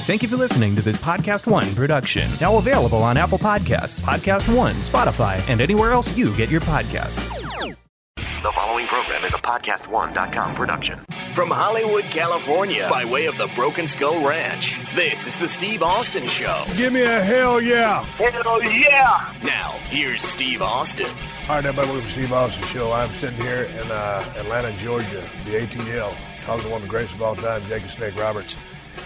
Thank you for listening to this PodcastOne production. Now available on Apple Podcasts, PodcastOne, Spotify, and anywhere else you get your podcasts. The following program is a PodcastOne.com production. From Hollywood, California, by way of the Broken Skull Ranch, this is the Steve Austin Show. Give me a hell yeah. Hell yeah. Now, here's Steve Austin. All right, everybody, welcome to the Steve Austin Show. I'm sitting here in Atlanta, Georgia, the ATL, talking to one of the greatest of all time, Jake the Snake Roberts.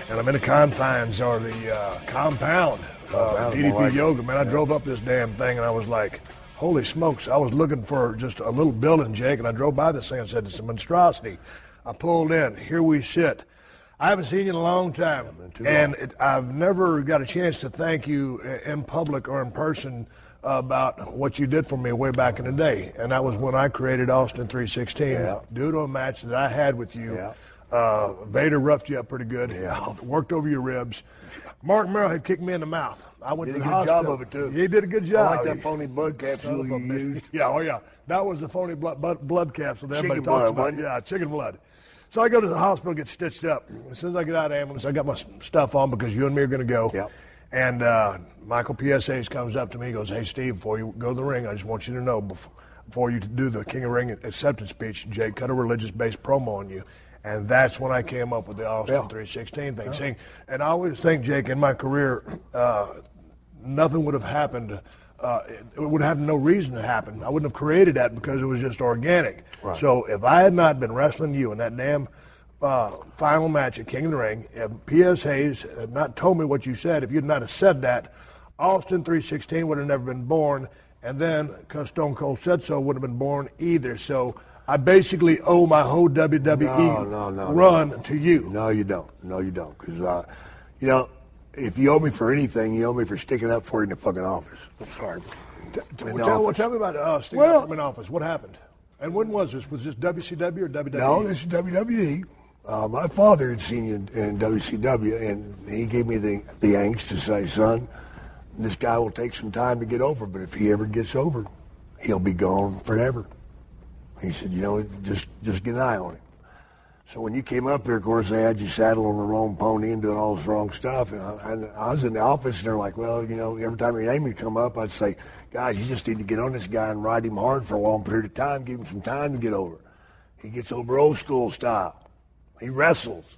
And I'm in the confines, or the compound of DDP Yoga. Man, I drove up this damn thing, and I was like, holy smokes. I was looking for just a little building, Jake, and I drove by this thing and said, it's a monstrosity. I pulled in. Here we sit. I haven't seen you in a long time, and I've never got a chance to thank you in public or in person about what you did for me way back in the day, and that was when I created Austin 316 due to a match that I had with you. Vader roughed you up pretty good. Worked over your ribs. Mark Merrill had kicked me in the mouth. I went to the hospital. Did a good job of it, too. He did a good job. I like that phony blood capsule you used. Yeah. That was the phony blood capsule that everybody Chicken talks blood, about. Yeah, chicken blood. So I go to the hospital, get stitched up. As soon as I get out of the ambulance, I got my stuff on because you and me are going to go. Yep. And Michael PSAs comes up to me and goes, hey, Steve, before you go to the ring, I just want you to know, before you do the King of Ring acceptance speech, Jake cut a religious-based promo on you. And that's when I came up with the Austin 316 thing. And I always think, Jake, in my career, nothing would have happened. It would have no reason to happen. I wouldn't have created that because it was just organic. Right. So if I had not been wrestling you in that damn final match at King of the Ring, if P.S. Hayes had not told me what you said, if you'd not have said that, Austin 316 would have never been born. And then, because Stone Cold said so, would have been born either. So I basically owe my whole WWE run to you. No, you don't. Because, if you owe me for anything, you owe me for sticking up for you in the fucking office. I'm sorry. Tell me about sticking up for me in office. What happened? And when was this? Was this WCW or WWE? No, this is WWE. My father had seen you in WCW, and he gave me the angst to say, son, this guy will take some time to get over, but if he ever gets over, he'll be gone forever. He said, just get an eye on him. So when you came up here, of course, they had you saddled on the wrong pony and doing all this wrong stuff. And I was in the office, and they're like, well, every time your name would come up, I'd say, guys, you just need to get on this guy and ride him hard for a long period of time, give him some time to get over. He gets over old school style. He wrestles.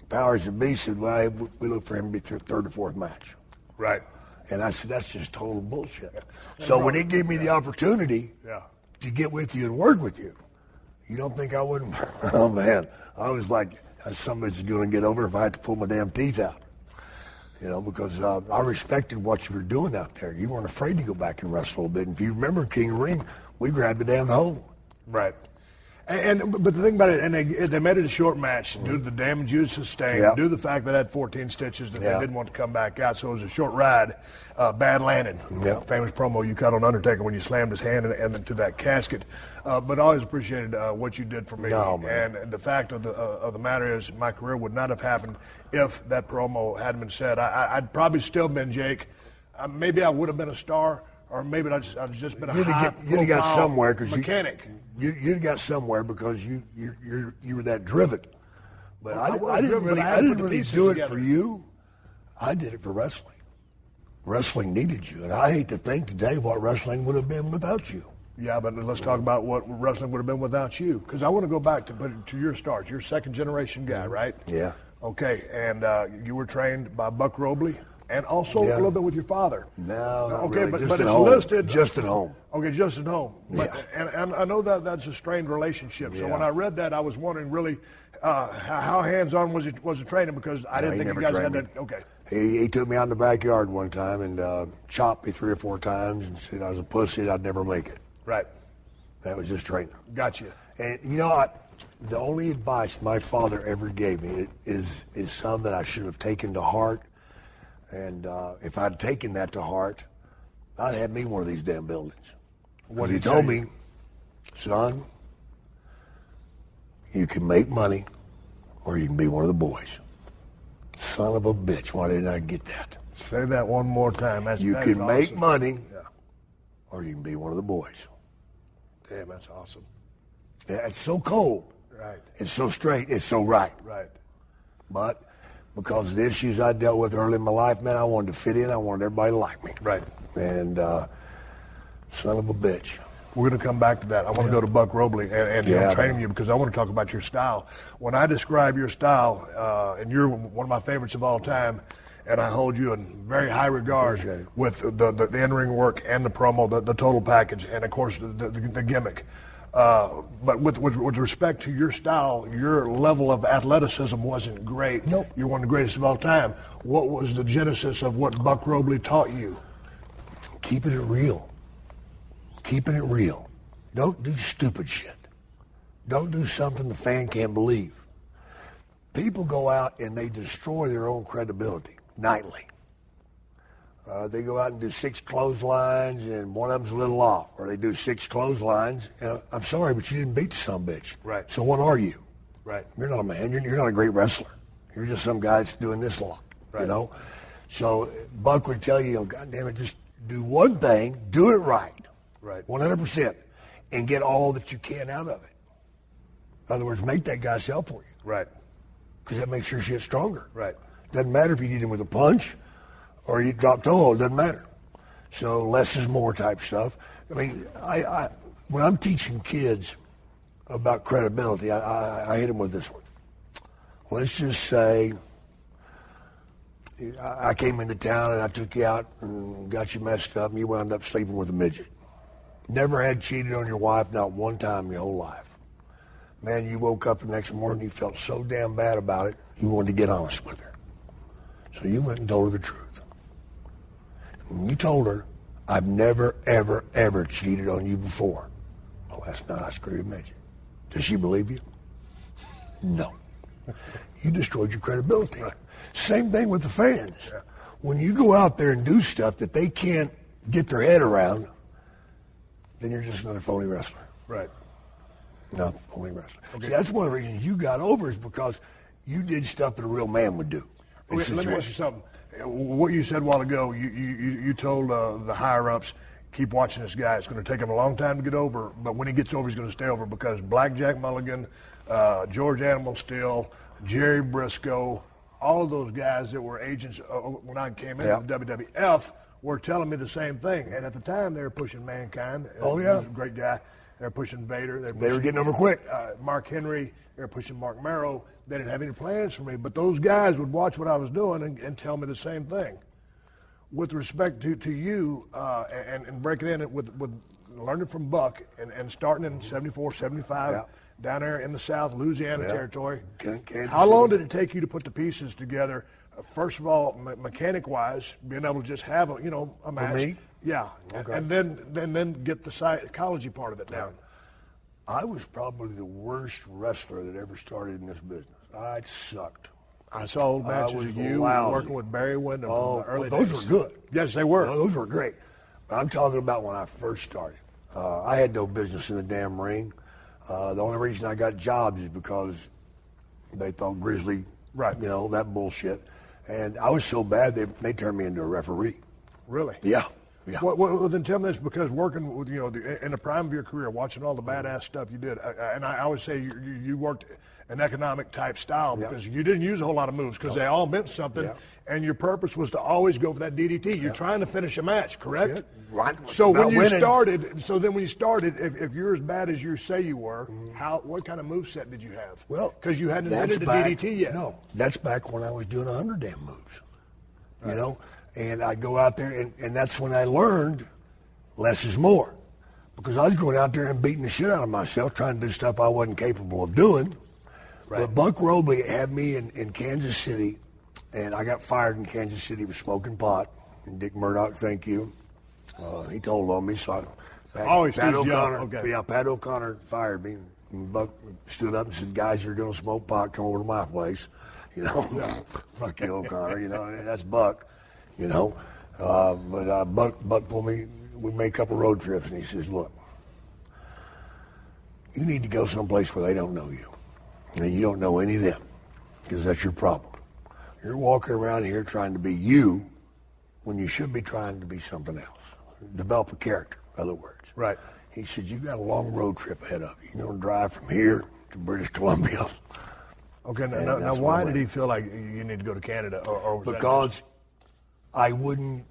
Powers and B said, well, we look for him to be third or fourth match. Right. And I said, that's just total bullshit. So when he gave me the opportunity to get with you and work with you, you don't think I wouldn't? Oh, man. I was like, somebody's going to get over if I had to pull my damn teeth out. Because I respected what you were doing out there. You weren't afraid to go back and wrestle a little bit. And if you remember King of Ring, we grabbed the damn hole. Right. But the thing about it, and they made it a short match due to the damage you sustained, due to the fact that it had 14 stitches that they didn't want to come back out, so it was a short ride, bad landing. Famous promo you cut on Undertaker when you slammed his hand into that casket. But I always appreciated what you did for me. No, man. And the fact of the matter is, my career would not have happened if that promo hadn't been said. I'd probably still been Jake. Maybe I would have been a star. Or maybe I've just been a high-profile got somewhere mechanic. You'd got somewhere because you were that driven. But I didn't really do it for you. I did it for wrestling. Wrestling needed you, and I hate to think today what wrestling would have been without you. Yeah, but let's talk about what wrestling would have been without you. Because I want to go back to your start. You're a second-generation guy, right? Yeah. Okay, and you were trained by Buck Robley. And also a little bit with your father. No, okay, really. but Just it's at home. listed. Just at home. Okay, just at home. But, and I know that's a strained relationship. So when I read that, I was wondering really how hands-on was the training, because I didn't think you guys had that. Okay. He took me out in the backyard one time and chopped me 3 or 4 times and said I was a pussy and I'd never make it. Right. That was his training. Gotcha. And the only advice my father ever gave me is some that I should have taken to heart. And if I'd taken that to heart, I'd have me one of these damn buildings. What he told me, son, you can make money or you can be one of the boys. Son of a bitch, why didn't I get that? Say that one more time. You can make money or you can be one of the boys. Damn, that's awesome. Yeah, it's so cold. Right. It's so straight. It's so right. Right. But because of the issues I dealt with early in my life, man, I wanted to fit in. I wanted everybody to like me. Right. And son of a bitch. We're going to come back to that. I want to go to Buck Robley and training you, because I want to talk about your style. When I describe your style, and you're one of my favorites of all time, and I hold you in very high regard with the in-ring work and the promo, the total package, and of course the gimmick. But with respect to your style, your level of athleticism wasn't great. Nope. You're one of the greatest of all time. What was the genesis of what Buck Robley taught you? Keeping it real. Keeping it real. Don't do stupid shit. Don't do something the fan can't believe. People go out and they destroy their own credibility nightly. They go out and do 6 clotheslines and one of them's a little off, or they do 6 clotheslines. And I'm sorry, but you didn't beat the son of a bitch. Right. So what are you? Right. You're not a man. You're not a great wrestler. You're just some guy that's doing this a lot. Right. You know. So Buck would tell you, God damn it, just do one thing, do it right. Right. 100%, and get all that you can out of it. In other words, make that guy sell for you. Right. Because that makes your shit stronger. Right. Doesn't matter if you hit him with a punch or you drop toe, it doesn't matter. So less is more type stuff. I mean, I when I'm teaching kids about credibility, I hit them with this one. Let's just say I came into town and I took you out and got you messed up and you wound up sleeping with a midget. Never had cheated on your wife, not one time in your whole life. Man, you woke up the next morning, you felt so damn bad about it, you wanted to get honest with her. So you went and told her the truth. When you told her, I've never, ever, ever cheated on you before. Well, last night I screwed a midget. Does she believe you? No. You destroyed your credibility. Right. Same thing with the fans. Yeah. When you go out there and do stuff that they can't get their head around, then you're just another phony wrestler. Right. No, phony wrestler. Okay. See, that's one of the reasons you got over is because you did stuff that a real man would do. Okay, let me ask you something. What you said a while ago, you told the higher-ups, keep watching this guy. It's going to take him a long time to get over, but when he gets over, he's going to stay over because Blackjack Mulligan, George Animal Steel, Jerry Briscoe, all of those guys that were agents when I came into the WWF were telling me the same thing. And at the time, they were pushing Mankind. Oh, yeah. He was a great guy. They were pushing Vader. They were getting over quick. Mark Henry. They were pushing Mark Merrow. They didn't have any plans for me. But those guys would watch what I was doing and tell me the same thing. With respect to you and breaking in with learning from Buck and starting in 74, 75, down there in the South, Louisiana territory. How long did it take you to put the pieces together? First of all, mechanic-wise, being able to just have a match. For me? Yeah. Okay. And then get the psychology part of it down. I was probably the worst wrestler that ever started in this business. I sucked. I saw old matches of you working with Barry Windham from the early days. Those were good. Yes, they were. Those were great. But I'm talking about when I first started. I had no business in the damn ring. The only reason I got jobs is because they thought Grizzly, that bullshit. And I was so bad, they turned me into a referee. Really? Yeah. Well, then tell me this, because working with, in the prime of your career, watching all the badass stuff you did, and I would say you worked an economic type style because you didn't use a whole lot of moves because they all meant something, and your purpose was to always go for that DDT. You're trying to finish a match, correct? Right. So when you started, if you're as bad as you say you were, what kind of moveset did you have? Well, because you hadn't invented the DDT yet. No, that's back when I was doing 100 damn moves, And I'd go out there, and that's when I learned less is more. Because I was going out there and beating the shit out of myself, trying to do stuff I wasn't capable of doing. Right. But Buck Robley had me in Kansas City, and I got fired in Kansas City for smoking pot. And Dick Murdoch, thank you. He told on me, so Pat O'Connor fired me. And Buck stood up and said, guys, you're going to smoke pot, come over to my place. Fuck you, O'Connor, that's Buck. But Buck told me, we made a couple road trips, and he says, look, you need to go someplace where they don't know you. And you don't know any of them, because that's your problem. You're walking around here trying to be you when you should be trying to be something else. Develop a character, in other words. Right. He said, you got a long road trip ahead of you. You're going to drive from here to British Columbia. Okay, now why did he feel like you need to go to Canada? Or was because I wouldn't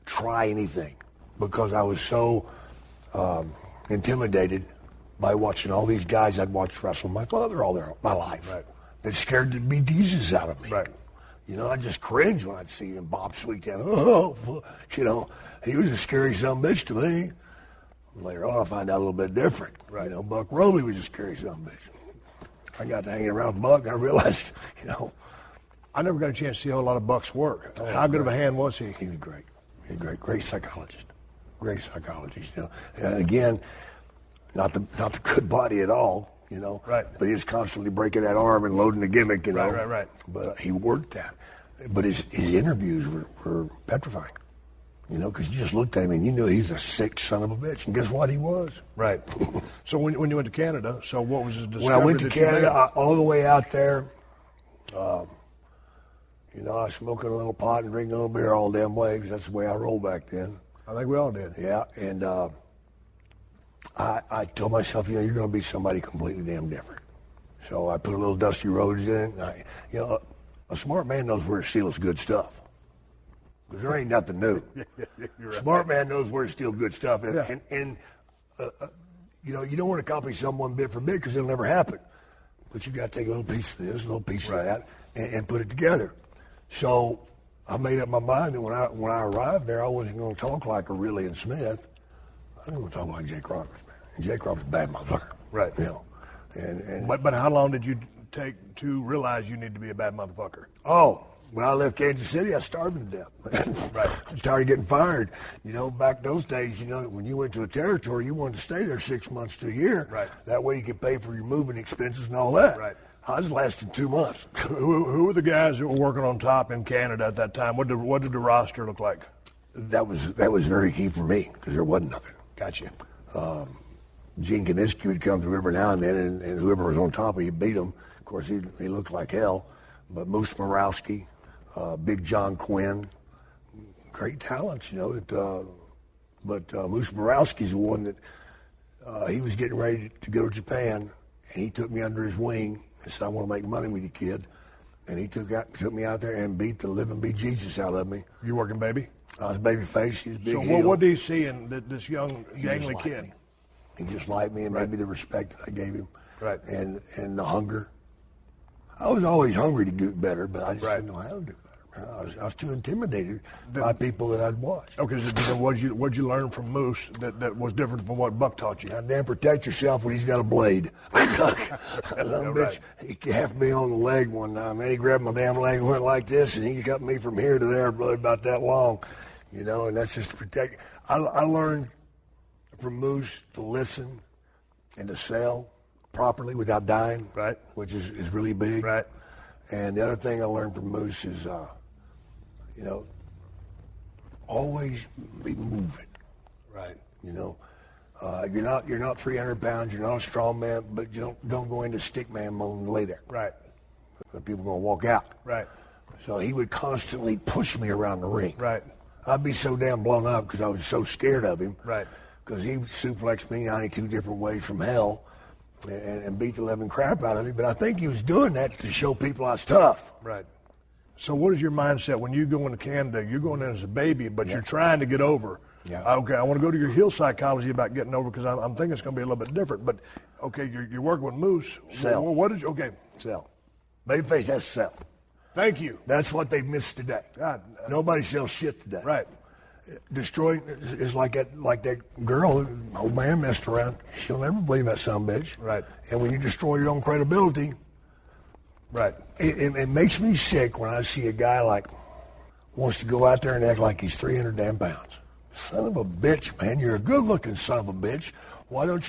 try anything, because I was so intimidated by watching all these guys I'd watched wrestle my father all my life. Right. That scared the bejesus out of me. Right. You know, I just cringed when I'd see him Bob Sweettown. Oh, you know, he was a scary son of a bitch to me. Later on, I find out a little bit different. Right. You know, Buck Robley was a scary son of a bitch. I got to hang around Buck, and I realized, you know. I never got a chance to see a whole lot of Buck's work. How good of a hand was he? He was great. He was great psychologist. Great psychologist, you know. And again, not the good body at all, you know. Right. But he was constantly breaking that arm and loading the gimmick, you know. Right. But he worked that. But his interviews were petrifying, you know, because you just looked at him and you knew he's a sick son of a bitch. And guess what? He was. Right. So when you went to Canada, so what was his discovery? When I went to Canada, all the way out there, you know, I was smoking a little pot and drinking a little beer all damn way, because that's the way I rolled back then. I think we all did. Yeah, and I told myself, you know, you're going to be somebody completely damn different. So I put a little Dusty Rhodes in it. And a smart man knows where to steal his good stuff, because there ain't nothing new. You're Smart man knows where to steal good stuff, and, Yeah. you know, you don't want to copy someone bit for bit, because it'll never happen. But you got to take a little piece of this, a little piece of that, and put it together. So I made up my mind that when I arrived there, I wasn't going to talk like Aurelian Smith. I was going to talk like Jake Roberts, man. And Jake Roberts is a bad motherfucker. Right. You know. And But how long did you take to realize you need to be a bad motherfucker? Oh, when I left Kansas City, I was starving to death. Right. I started getting fired. You know, back those days, you know, when you went to a territory, you wanted to stay there 6 months to a year. Right. That way you could pay for your moving expenses and all that. Right. I was lasting 2 months. Who were the guys that were working on top in Canada at that time? What did the roster look like? That was very key for me, because there wasn't nothing. Gotcha. Gene Kaniski would come through every now and then, and whoever was on top of you beat him. Of course, he looked like hell. But Moose Morowski, Big John Quinn, great talents, you know. But Moose Morowski's the one that he was getting ready to go to Japan, and he took me under his wing and said, "I want to make money with you, kid." And he took me out there and beat the living bejesus out of me. You working baby? I was baby face. He was big. So heel. what did he see in this young, gangly just kid? liked me. He just liked me, and maybe the respect that I gave him. Right. And the hunger. I was always hungry to do better, but I just didn't know how to do better. I was too intimidated by people that I'd watched. Okay, so what'd you learn from Moose that was different from what Buck taught you? Goddamn, protect yourself when he's got a blade. Bitch, he gaffed me on the leg one time, man. He grabbed my damn leg and went like this, and he cut me from here to there, blood about that long, you know, and that's just to protect. I learned from Moose to listen and to sell properly without dying, right? Which is really big, right? And the other thing I learned from Moose is, you know, always be moving, right? You know, you're not 300 pounds, you're not a strong man, but you don't go into stick man mode and lay there, right? People are gonna walk out, right? So he would constantly push me around the ring, right? I'd be so damn blown up because I was so scared of him, right? Because he suplexed me 92 different ways from hell and beat the living crap out of me. But I think he was doing that to show people I was tough. Right. So what is your mindset when you go into Canada? You're going in as a baby, but you're trying to get over. Yeah. Okay, I want to go to your heel psychology about getting over, because I'm thinking it's going to be a little bit different. But, okay, you're working with Moose. Sell. What did you, okay. Sell. Babyface has to sell. Thank you. That's what they've missed today. God. Nobody sells shit today. Right. Destroying is like that girl, old man messed around. She'll never believe that son of a bitch. Right. And when you destroy your own credibility, right, it makes me sick when I see a guy like wants to go out there and act like he's 300 damn pounds. Son of a bitch, man! You're a good-looking son of a bitch. Why don't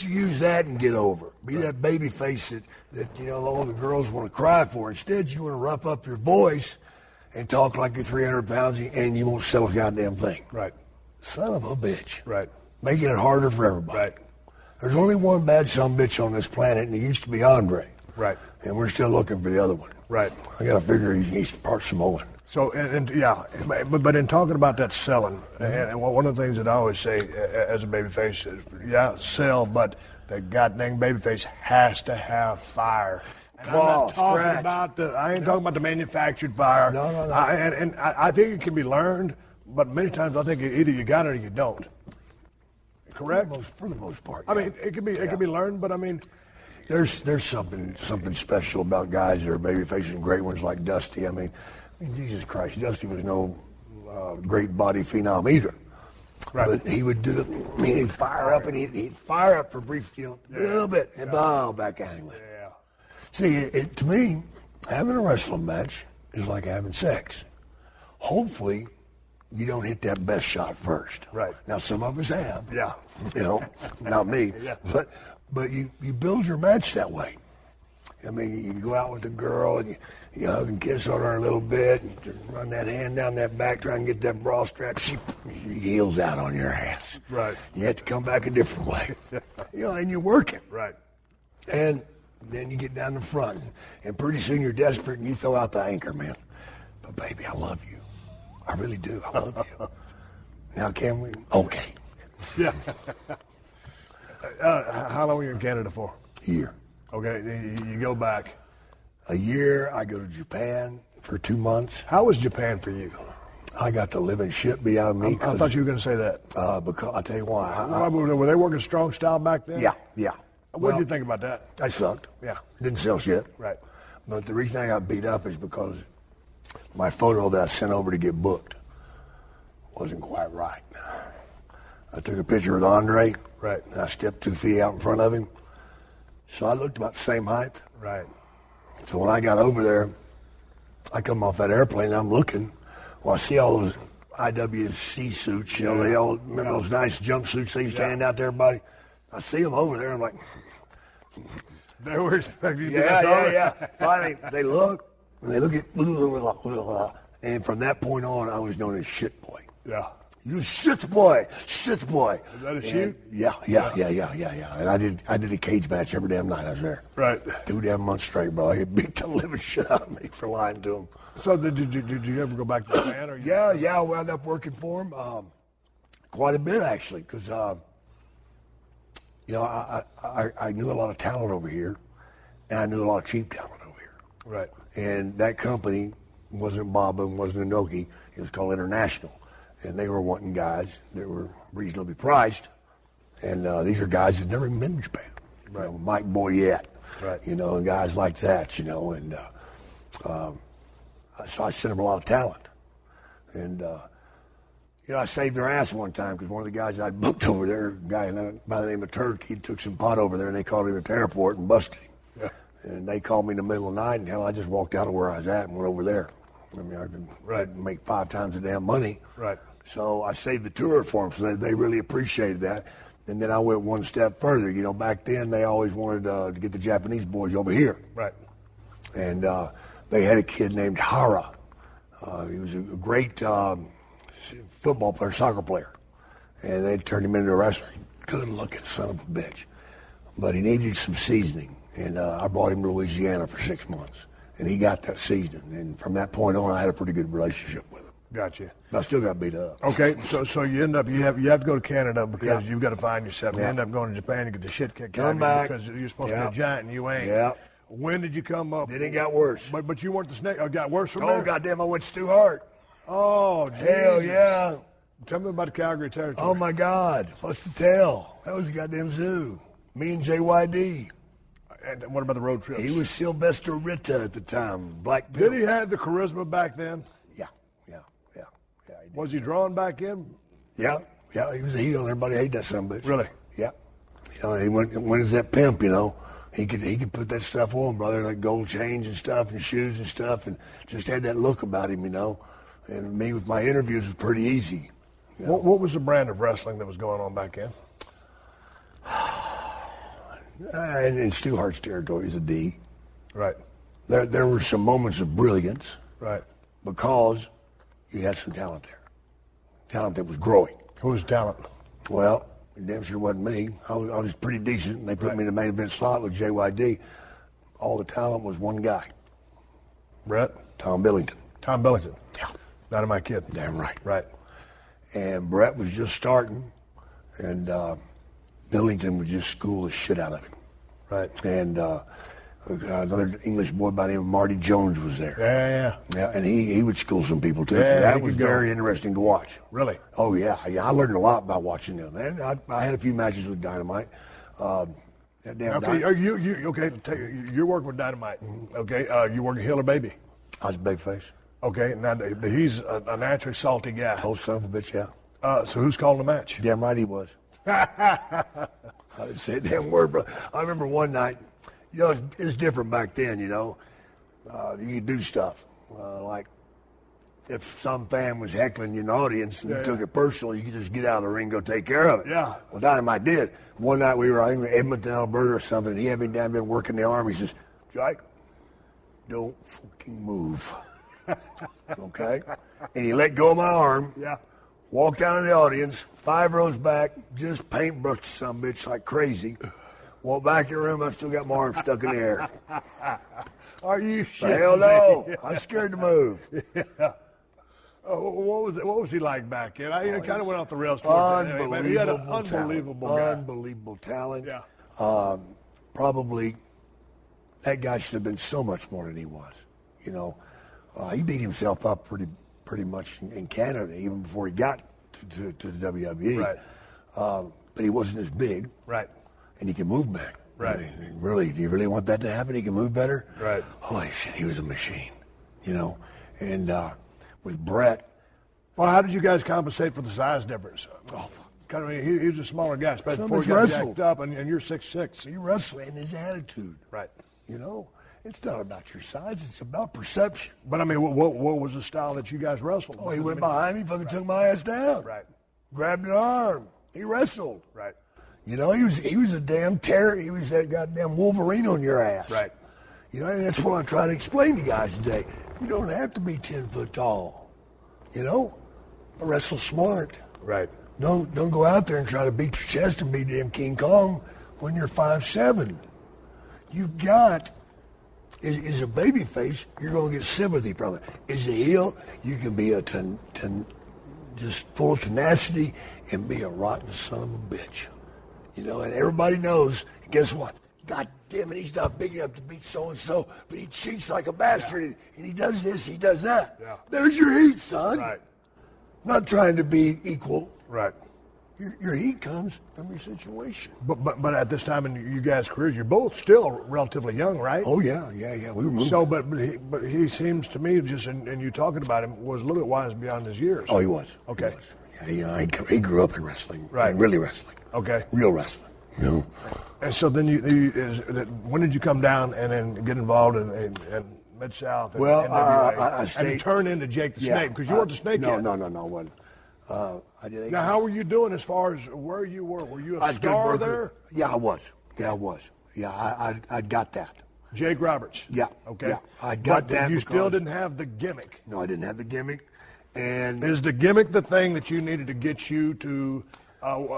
you use that and get over? Be that baby face that you know all the girls want to cry for. Instead, you want to rough up your voice and talk like you're 300 pounds and you won't sell a goddamn thing. Right. Son of a bitch. Right. Making it harder for everybody. Right. There's only one bad son of a bitch on this planet, and it used to be Andre. Right. And we're still looking for the other one. Right. I got to figure he's part Samoan. So, but in talking about that selling, and one of the things that I always say as a babyface is, sell, but the goddamn babyface has to have fire. And I'm not talking about I ain't talking about the manufactured fire. No. I think it can be learned, but many times I think either you got it or you don't. Correct? For the most part. I mean, it can be learned, but I mean, there's something special about guys that are babyfaces and great ones like Dusty. I mean, Jesus Christ, Dusty was no great body phenom either. Right. But he would he'd fire up, and he'd fire up for a brief, a little bit, and boom, back at him. Yeah. See, to me, having a wrestling match is like having sex. Hopefully, you don't hit that best shot first. Right. Now, some of us have. Yeah. Not me. Yeah. But you build your match that way. I mean, you go out with a girl and you hug and kiss on her a little bit, and you run that hand down that back, try and get that bra strap. She heels out on your ass. Right. You have to come back a different way. And you work it. Right. And then you get down the front, and pretty soon you're desperate, and you throw out the anchor, man. But baby, I love you. I really do. I love you. Now, can we? Okay. Yeah. How long were you in Canada for? A year. Okay, you go back. A year, I go to Japan for 2 months. How was Japan for you? I got the living shit beat out of me. I thought you were going to say that. Because I'll tell you why. Were they working strong style back then? Yeah. What did you think about that? I sucked. Yeah. Didn't sell shit. Right. But the reason I got beat up is because my photo that I sent over to get booked wasn't quite right. I took a picture with Andre. Right. And I stepped 2 feet out in front of him. So I looked about the same height. Right. So when I got over there, I come off that airplane and I'm looking. Well, I see all those IWC suits, they all, remember those nice jumpsuits they used to hand out to everybody? I see them over there. I'm like, they were. Yeah. Finally, they look, and they look at, and from that point on, I was known as Shit Boy. Yeah. You shit boy. Is that a shoot? Yeah. And I did a cage match every damn night I was there. Right. 2 damn months straight, bro. He beat the living shit out of me for lying to him. So did you ever go back to Japan? Or Yeah. I wound up working for him quite a bit actually, because I knew a lot of talent over here, and I knew a lot of cheap talent over here. Right. And that company wasn't Baba and wasn't Inoki. It was called International. And they were wanting guys that were reasonably priced. And these are guys that never even been to Japan. Right. Mike Boyette. Right. And guys like that, And so I sent them a lot of talent. And, I saved their ass one time because one of the guys I'd booked over there, a guy by the name of Turk, he took some pot over there and they called him at the airport and busted him. Yeah. And they called me in the middle of the night, and hell, I just walked out of where I was at and went over there. I mean, I could make 5 times the damn money. Right. So I saved the tour for them, so they really appreciated that. And then I went one step further. Back then they always wanted to get the Japanese boys over here. Right. And they had a kid named Hara. He was a great football player, soccer player. And they turned him into a wrestler. Good-looking son of a bitch. But he needed some seasoning. And I brought him to Louisiana for 6 months. And he got that seasoning. And from that point on, I had a pretty good relationship with him. Gotcha. But I still got beat up. Okay, so you end up you have to go to Canada because you've got to find yourself. You end up going to Japan, you get the shit kicked out of you because you're supposed to be a giant and you ain't. Yeah. When did you come up? Then it got worse. But you weren't the snake. It got worse from there? Oh, goddamn, I went to Stu Hart. Oh, geez. Hell yeah. Tell me about the Calgary territory. Oh, my God. What's the tell? That was a goddamn zoo. Me and JYD. And what about the road trips? He was Sylvester Ritta at the time. Black Did he have the charisma back then? Yeah. Was he drawn back in? Yeah, he was a heel. Everybody hated that son of a bitch. Really? Yeah. He went as that pimp, He could put that stuff on, brother, like gold chains and stuff and shoes and stuff, and just had that look about him, And me with my interviews was pretty easy. What was the brand of wrestling that was going on back then? And in Stu Hart's territory is a D. Right. There were some moments of brilliance. Right. Because you had some talent there. Talent that was growing. Who was talent? Well, it damn sure wasn't me. I was pretty decent, and they put me in the main event slot with JYD. All the talent was one guy. Brett? Tom Billington. Tom Billington. Yeah. Dynamite Kid. Damn right. Right. And Brett was just starting, and Billington would just school the shit out of him. Right. And another English boy by the name of Marty Jones was there. Yeah. And he would school some people too. Yeah, so that was very interesting to watch. Really? Oh yeah. I learned a lot by watching them. And I had a few matches with Dynamite. You're working with Dynamite. Okay, you working Hill or Baby? I was Babyface. Okay, now he's a naturally salty guy. Oh, son of a bitch, yeah. So who's calling the match? Damn right he was. I didn't say a damn word, bro. I remember one night, it's different back then, you could do stuff. Like if some fan was heckling you in the audience and you took it personal, you could just get out of the ring and go take care of it. Yeah. Well, Dynamite did. One night we were, I think, in Edmonton, Alberta or something, and he had me down there working the arm. He says, Jake, don't fucking move. Okay? And he let go of my arm. Yeah. Walked down in the audience, 5 rows back, just paintbrushed some bitch like crazy. Walked back in the room, I still got my arm stuck in the air. Are you shit? Hell no. I'm scared to move. Yeah. What was he like back then? I kind of went off the rails. He had an unbelievable talent. Yeah. Probably that guy should have been so much more than he was. He beat himself up pretty much in Canada even before he got to the WWE. Right. But he wasn't as big. Right. And he can move back. Right. I mean, really, do you really want that to happen? He can move better? Right. Holy shit, he was a machine. And with Brett. Well, how did you guys compensate for the size difference? He was a smaller guy, especially before he got jacked up, and you're 6'6". He wrestled, and his attitude. Right. It's not about your size; it's about perception. But I mean, what was the style that you guys wrestled? Oh, he went behind me, fucking took my ass down. Right. Grabbed an arm. He wrestled. Right. He was a damn terror. He was that goddamn Wolverine on your ass. Right. And that's what I try to explain to guys today. You don't have to be 10 foot tall. Wrestle smart. Right. Don't go out there and try to beat your chest and be damn King Kong when you're 5'7". You've got, as a baby face, you're going to get sympathy from it. As a heel, you can be just full of tenacity and be a rotten son of a bitch. And everybody knows, guess what? God damn it, he's not big enough to beat so-and-so, but he cheats like a bastard, and he does this, he does that. Yeah. There's your heat, son. Right. Not trying to be equal. Right. Your heat comes from your situation. But at this time in you guys' careers, you're both still relatively young, right? Oh yeah. We were moving. So, but he seems to me, just and you talking about him, was a little bit wise beyond his years. Oh, he was. Okay. He was. He grew up in wrestling. Right. Really wrestling. Okay. Real wrestling. And so then when did you come down and then get involved in Mid-South? And I stayed. And turn into Jake the Snake because you weren't the Snake yet. No, I wasn't. I did. Now, how were you doing as far as where you were? Were you a star there? Yeah, I was. Yeah, I got that. Jake Roberts. Yeah. Okay. Yeah, I got that. You still didn't have the gimmick. No, I didn't have the gimmick. And is the gimmick the thing that you needed to get you to?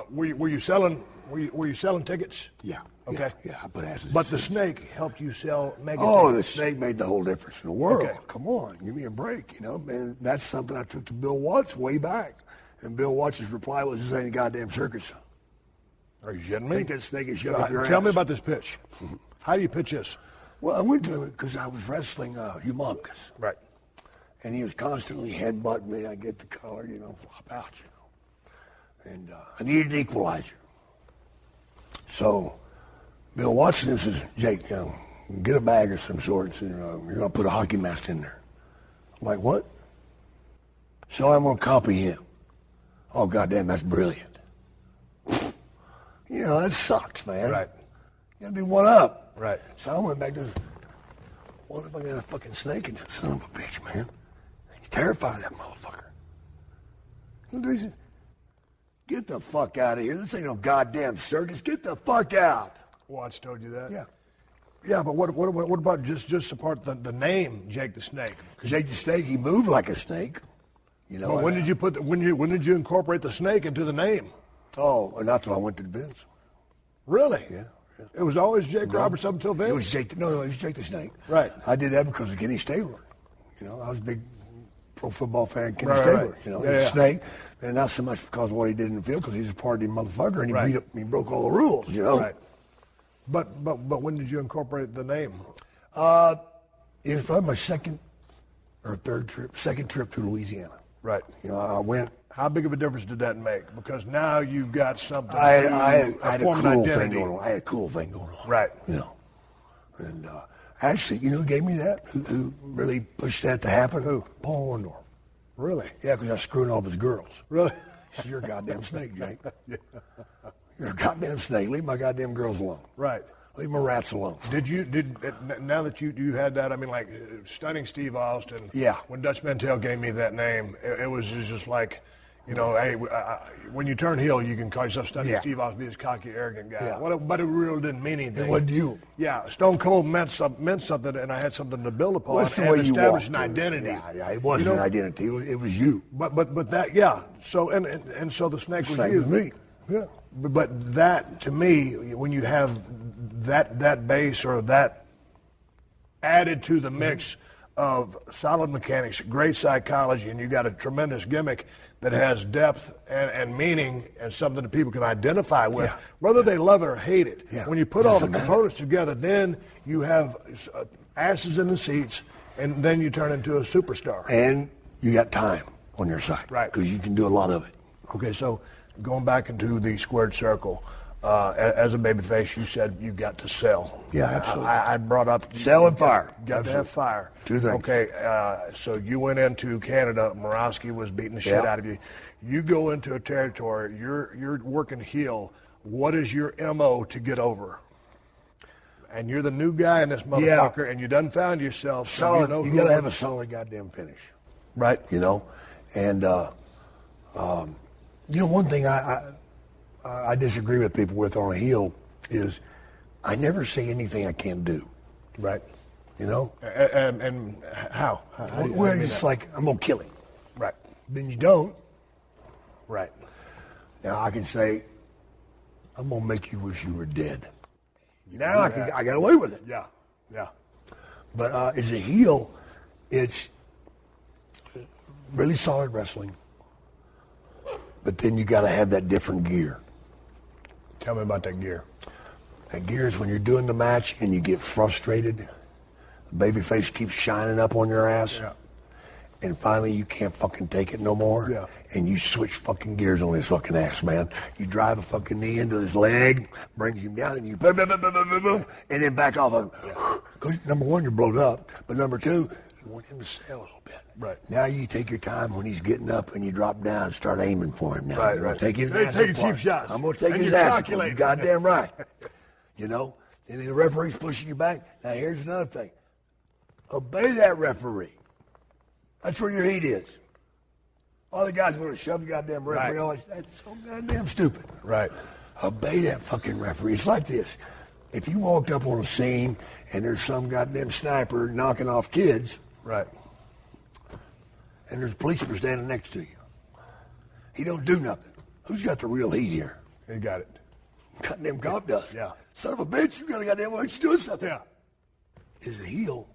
Were you selling? Were you selling tickets? Yeah. Okay. Yeah, I put asses. But the Snake helped you sell mega tickets. The Snake made the whole difference in the world. Okay. Come on, give me a break, And that's something I took to Bill Watts way back. And Bill Watts' reply was, "This ain't a goddamn circus." Are you kidding me? I think that Snake is shoving your ass. Tell me about this pitch. How do you pitch this? Well, I went to it because I was wrestling Humongous. Right. And he was constantly headbutting me. I get the collar, flop out, And I needed an equalizer. So Bill Watson says, Jake, get a bag of some sorts and you're going to put a hockey mask in there. I'm like, what? So I'm going to copy him. Oh, goddamn, that's brilliant. That sucks, man. Right. You got to do one up. Right. So I went back to, what if I got a fucking snake in that son of a bitch, man? He's terrified of that motherfucker. He said, get the fuck out of here. This ain't no goddamn circus. Get the fuck out. Watts told you that? Yeah. Yeah, but what about just apart the name Jake the Snake? Jake the Snake, he moved like a snake. But when did you when did you incorporate the snake into the name? Oh, not till I went to Vince. Really? Yeah. It was always Jake Roberts up until Vince? It was Jake the Snake. Right. I did that because of Kenny Stabler. I was a big pro football fan, Kenny Right, Stabler. right. You know, Yeah, he's yeah. a snake, and not so much because of what he did in the field, because he's a party motherfucker, and he Right. beat up, he broke all the rules. You know, Right. But when did you incorporate the name? it was probably my second trip to Louisiana. Right. You know, I went. How big of a difference did that make? Because now you've got something. I had a form of cool identity. thing going on. I had a cool thing going on. Right. You know, and actually, you know who gave me that? Who really pushed that to happen? Who? Paul Orndorff. Really? Yeah, because I was screwing off his girls. Really? He said, "You're a goddamn snake, Jake. You're a goddamn snake. Leave my goddamn girls alone. Right. Leave my rats alone." Now that you had that, I mean, like studying Steve Austin. Yeah. When Dutch Mantel gave me that name, it was just like, you know, hey, when you turn heel, you can call yourself studying Yeah. Steve Austin, be this cocky, arrogant guy. Yeah. But it really didn't mean anything. It wasn't you. Yeah, Stone Cold meant something, and I had something to build upon Well, that's the and way you establish walked. an identity. Yeah, it wasn't You know? an identity. It was you. But that, yeah. So and so the snake was Snake you. was me. Yeah. But that, to me, when you have that base or that added to the mix of solid mechanics, great psychology, and you got a tremendous gimmick that has depth and meaning and something that people can identify with, Yeah. whether they love it or hate it. Yeah. When you put all the Doesn't matter. components together, then you have asses in the seats, and then you turn into a superstar. And you got time on your side. Right. Because you can do a lot of it. Okay, so going back into the squared circle, as a babyface, you said you got to sell. Yeah, absolutely. I brought up Sell and fire. Got to Absolutely. have fire. Two things. Okay, so you went into Canada. Morosky was beating the shit Yeah. out of you. You go into a territory. You're working heel. What is your MO to get over? And you're the new guy in this motherfucker, and you done found yourself. So Solid. know You who- got to have a solid goddamn finish. right. You know? And, you know, one thing I disagree with people with on a heel is I never say anything I can't do. Right. You know? And how? How do you- Well, how do you it's mean like, I'm going to kill him. that? Right. Then you don't. Right. Now I can say, I'm going to make you wish you were dead. Now I got away with it. Yeah. Yeah. But as a heel, it's really solid wrestling. But then you got to have that different gear. Tell me about that gear. That gear is when you're doing the match and you get frustrated. The babyface keeps shining up on your ass. Yeah. And finally you can't fucking take it no more. Yeah. And you switch fucking gears on his fucking ass, man. You drive a fucking knee into his leg, brings him down, and you boom, boom, boom, boom, boom, boom, boom, and then back off of him. Because number one, you're blowed up. But number two, you want him to sell a little bit. Right. Now you take your time when he's getting up and you drop down and start aiming for him now. Right, You're gonna right. take his Hey, ass taking apart. cheap shots. I'm going to take And his you're ass apart. calculating. You goddamn right. You know? And then the referee's pushing you back. Now here's another thing. Obey that referee. That's where your heat is. All the guys want to shove the goddamn referee. Right. That's so goddamn stupid. Right. Obey that fucking referee. It's like this. If you walked up on a scene and there's some goddamn sniper knocking off kids, Right. and there's a policeman standing next to you, he don't do nothing. Who's got the real heat here? You got it. Goddamn cop does. Yeah. Son of a bitch, you got a goddamn watch doing something. Yeah. Is a heel.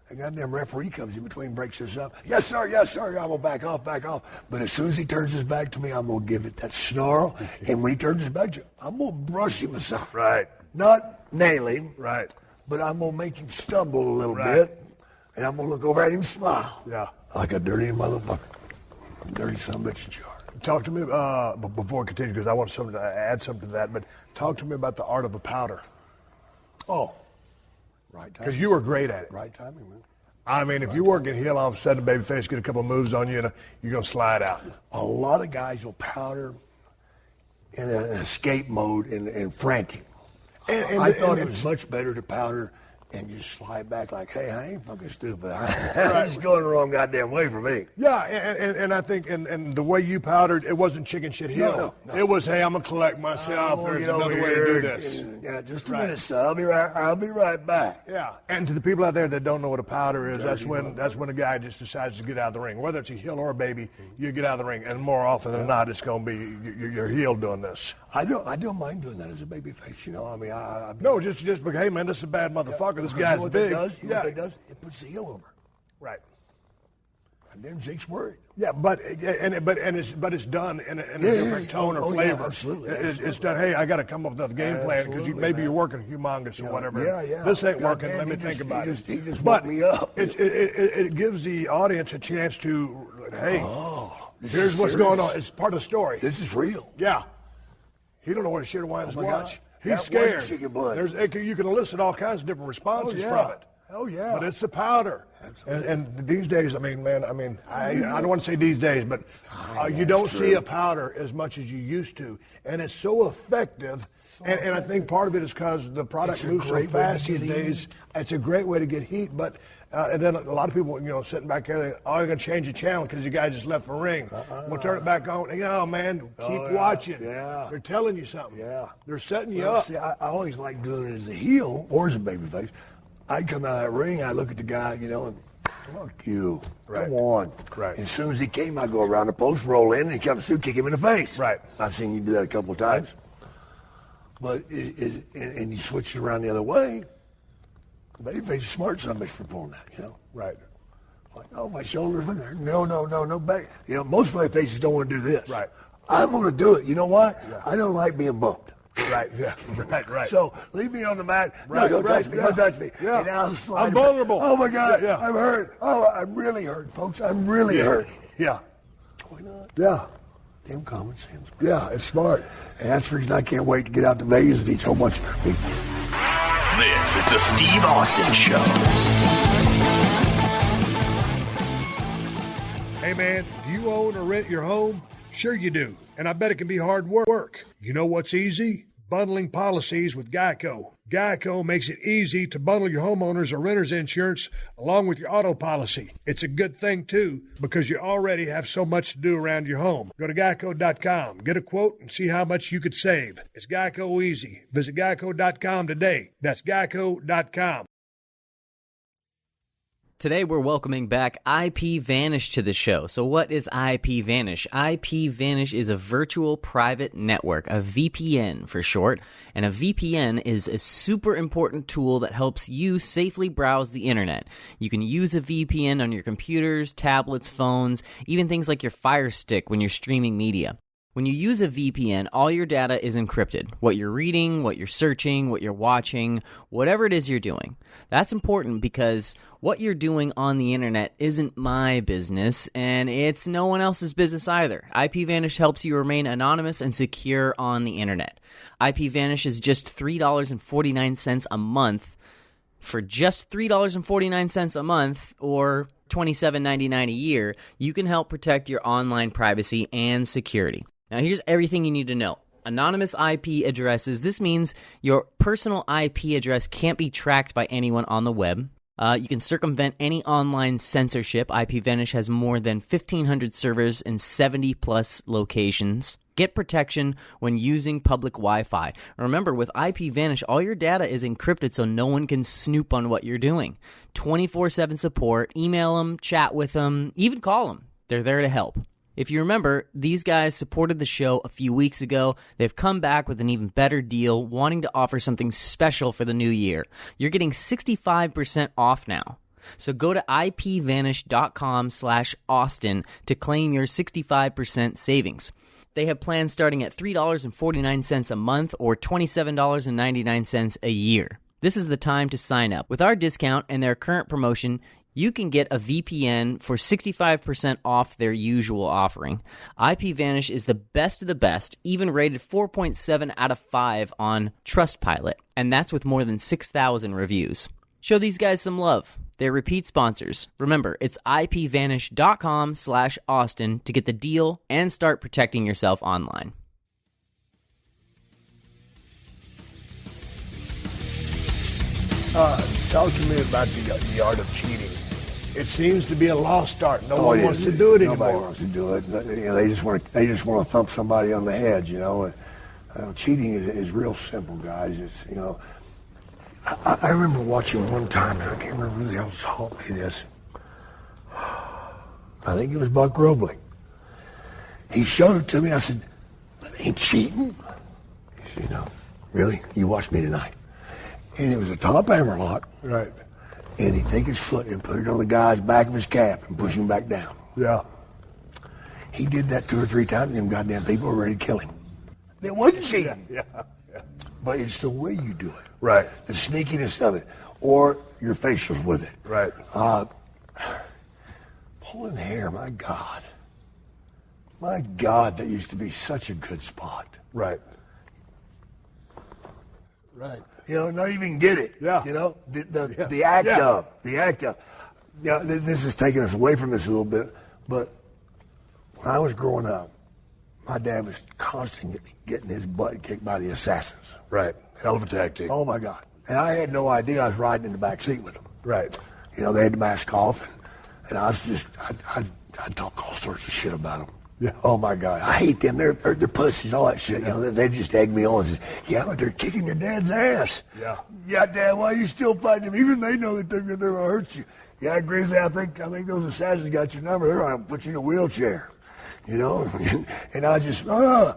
A goddamn referee comes in between, breaks this up. Yes, sir, I'm gonna back off. But as soon as he turns his back to me, I'm gonna give it that snarl. And when he turns his back to you, I'm gonna brush him aside. Right. Not nail him, Right. but I'm gonna make him stumble a little Right. bit. And I'm gonna look over at him and smile. Yeah. Like a dirty motherfucker. Dirty son of a bitch jar. Talk to me before I continue, because I want to add something to that. But talk to me about the art of a powder, Oh. Right timing. because you were great at it. Right timing, man. I mean, if you work in heel, all of a sudden, babyface get a couple of moves on you, and you're gonna slide out. A lot of guys will powder in an escape mode and frantic. And I thought it was much better to powder and just slide back like, hey, I ain't fucking stupid. I'm just going the wrong goddamn way for me. Yeah, and I think and the way you powdered, it wasn't chicken shit heel. No. It was, hey, I'm gonna collect myself. I'm gonna There's get over another way to here do this. Yeah, just a Right. minute, son. I'll be right back. Yeah, and to the people out there that don't know what a powder is, that's when a guy just decides to get out of the ring. Whether it's a heel or a baby, you get out of the ring, and more often than not, it's going to be your heel doing this. I don't mind doing that as a baby face, you know. I mean, I No, just because, hey man, this is a bad motherfucker. This because guy's you know what big. That does? You know Yeah, what that does? It puts the heel over. right. And then Zeke's worried. Yeah, but it's done in a different tone or flavor. Yeah, absolutely. It's done. Hey, I got to come up with a game plan because maybe you're working humongous or whatever. Yeah. This ain't working. Let me think about it. He just woke me up. It gives the audience a chance to, hey, here's what's going on. It's part of the story. This is real. Yeah. He don't know what a shit winds watch. God. He's scared. Blood. You can elicit all kinds of different responses from it. Oh, yeah. But it's the powder. And these days, I don't want to say these days, but you don't see a powder as much as you used to. And it's so effective. And I think part of it is because the product moves so fast these days. It's a great way to get heat. But and then a lot of people, sitting back there, you're going to change the channel because you guy just left the ring. We'll turn it back on. Oh, man, keep watching. Yeah. They're telling you something. Yeah. They're setting you up. See, I always like doing it as a heel or as a babyface. I'd come out of that ring, I look at the guy, and fuck you. Right. Come on. Right. And as soon as he came, I go around the post, roll in, and he comes through, kick him in the face. Right. I've seen you do that a couple of times. But and you switch it around the other way. Babyface is smart son for pulling that, Right. Like, oh, my shoulders in there. No back. Most babyfaces don't want to do this. Right. I'm going to do it. You know why? Yeah. I don't like being bumped. Right, yeah, right. So leave me on the mat. Right, don't touch me. yeah. Don't touch me. Yeah. And I'll slide I'm vulnerable. Oh my God, Yeah. I'm hurt. Oh, I'm really hurt, folks. I'm really hurt. Yeah. Why not? Yeah. Damn common sense. Yeah, it's smart. And that's the reason I can't wait to get out to Vegas and teach a whole bunch of people. This is the Steve Austin Show. Hey, man, do you own or rent your home? Sure you do. And I bet it can be hard work. You know what's easy? Bundling policies with Geico. Geico makes it easy to bundle your homeowners or renters insurance along with your auto policy. It's a good thing, too, because you already have so much to do around your home. Go to geico.com, get a quote, and see how much you could save. It's Geico easy. Visit geico.com today. That's geico.com. Today we're welcoming back IPVanish to the show. So what is IPVanish? IPVanish is a virtual private network, a VPN for short. And a VPN is a super important tool that helps you safely browse the internet. You can use a VPN on your computers, tablets, phones, even things like your Fire Stick when you're streaming media. When you use a VPN, all your data is encrypted. What you're reading, what you're searching, what you're watching, whatever it is you're doing. That's important because what you're doing on the internet isn't my business, and it's no one else's business either. IPVanish helps you remain anonymous and secure on the internet. IPVanish is just $3.49 a month. For just $3.49 a month, or $27.99 a year, you can help protect your online privacy and security. Now, here's everything you need to know. Anonymous IP addresses. This means your personal IP address can't be tracked by anyone on the web. You can circumvent any online censorship. IPVanish has more than 1,500 servers in 70-plus locations. Get protection when using public Wi-Fi. Remember, with IPVanish, all your data is encrypted so no one can snoop on what you're doing. 24/7 support. Email them, chat with them, even call them. They're there to help. If you remember, these guys supported the show a few weeks ago. They've come back with an even better deal, wanting to offer something special for the new year. You're getting 65% off now. So go to ipvanish.com/Austin to claim your 65% savings. They have plans starting at $3.49 a month or $27.99 a year. This is the time to sign up. With our discount and their current promotion, you can get a VPN for 65% off their usual offering. IPVanish is the best of the best, even rated 4.7 out of 5 on Trustpilot, and that's with more than 6,000 reviews. Show these guys some love. They're repeat sponsors. Remember, it's ipvanish.com/Austin to get the deal and start protecting yourself online. Talk to me about the art of cheating. It seems to be a lost art. No one wants to do it anymore. Nobody wants to do it. They just want to thump somebody on the head. Cheating is real simple, guys. It's I remember watching one time, and I can't remember who the hell taught me this. I think it was Buck Robley. He showed it to me. I said, "That ain't cheating." He said, really? You watch me tonight. And it was a top hammerlock. Right. And he'd take his foot and put it on the guy's back of his cap and push him back down. Yeah. He did that 2 or 3 times, and them goddamn people were ready to kill him. It wasn't cheating. Yeah. But it's the way you do it. Right. The sneakiness of it. Or your facials with it. Right. Pulling hair, my God. My God, that used to be such a good spot. Right. Right. Not even get it. Yeah. The act of. Yeah, this is taking us away from this a little bit, but when I was growing up, my dad was constantly getting his butt kicked by the assassins. Right. Hell of a tactic. Oh, my God. And I had no idea I was riding in the back seat with them. Right. They had to mask off, and I was just, I'd talk all sorts of shit about them. Yeah. Oh, my God. I hate them. They're pussies, all that shit. They just egg me on and say, yeah, but they're kicking your dad's ass. Yeah. Yeah, Dad, why are you still fighting them? Even they know that they're going to hurt you. Yeah, Grizzly, I think those assassins got your number. They're going to put you in a wheelchair. And I just, and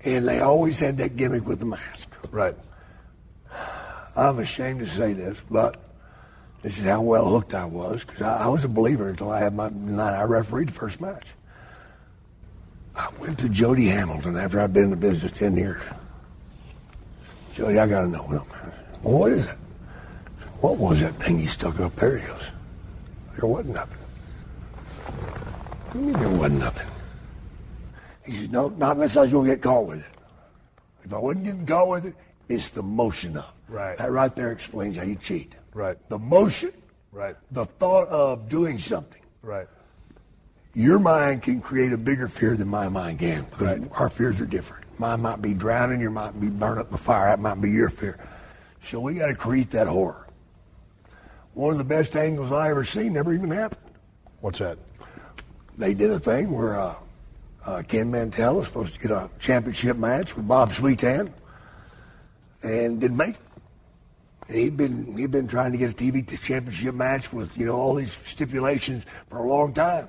they always had that gimmick with the mask. Right. I'm ashamed to say this, but this is how well hooked I was, because I was a believer until I had my night. I refereed the first match. I went to Jody Hamilton after I'd been in the business 10 years. Jody, I got to know. Well, what is it? What was that thing you stuck up there? He goes, there wasn't nothing. What do you mean there wasn't nothing? He said, no, not unless I was going to get caught with it. If I wasn't getting caught with it, it's the motion of it. Right. That right there explains how you cheat. Right. The motion, right. The thought of doing something. Right. Your mind can create a bigger fear than my mind can, because our fears are different. Mine might be drowning, your might be burned up by fire. That might be your fear. So we got to create that horror. One of the best angles I ever seen never even happened. What's that? They did a thing where Ken Mantell was supposed to get a championship match with Bob Sweetan, and didn't make it. And he'd been trying to get a TV championship match with all these stipulations for a long time.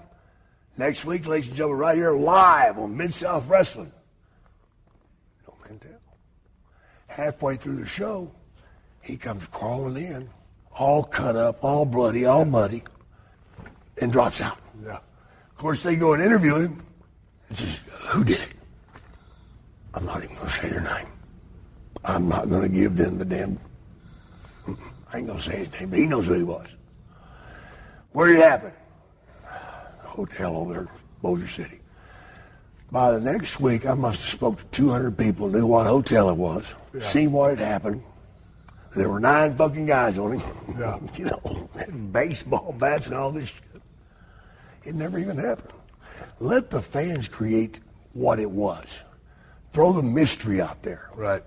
Next week, ladies and gentlemen, right here live on Mid-South Wrestling. No Mantell. Halfway through the show, he comes crawling in, all cut up, all bloody, all muddy, and drops out. Yeah. Of course, they go and interview him and says, who did it? I'm not even going to say their name. I'm not going to give them the damn... I ain't going to say his name, but he knows who he was. Where did it happen? Hotel over there, Bossier City. By the next week, I must have spoke to 200 people, knew what hotel it was, seen what had happened. There were 9 fucking guys on him. Yeah. Baseball bats and all this shit. It never even happened. Let the fans create what it was. Throw the mystery out there. Right.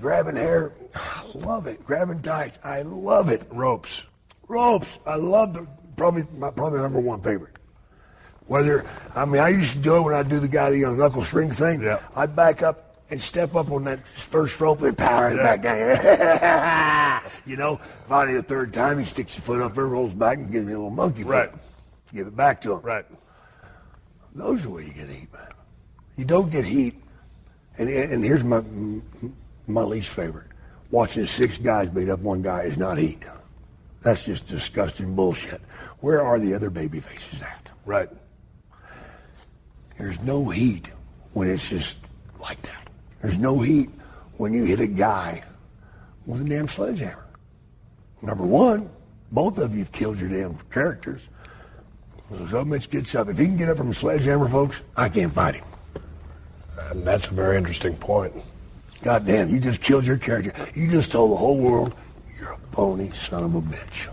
Grabbing hair, I love it. Grabbing tights, I love it. Ropes, I love them. Probably number one favorite. I used to do it when I'd do the guy, the young knuckle string thing. Yeah. I'd back up and step up on that first rope and power it back down. Finally the third time he sticks his foot up there, rolls back and gives me a little monkey foot. Right. Give it back to him. Right. Those are where you get heat, man. You don't get heat. And here's my least favorite. Watching 6 guys beat up one guy is not heat. That's just disgusting bullshit. Where are the other baby faces at? Right. There's no heat when it's just like that. There's no heat when you hit a guy with a damn sledgehammer. Number one, both of you have killed your damn characters. So much good stuff. If he can get up from a sledgehammer, folks, I can't fight him. And that's a very interesting point. God damn, you just killed your character. You just told the whole world you're a phony son of a bitch.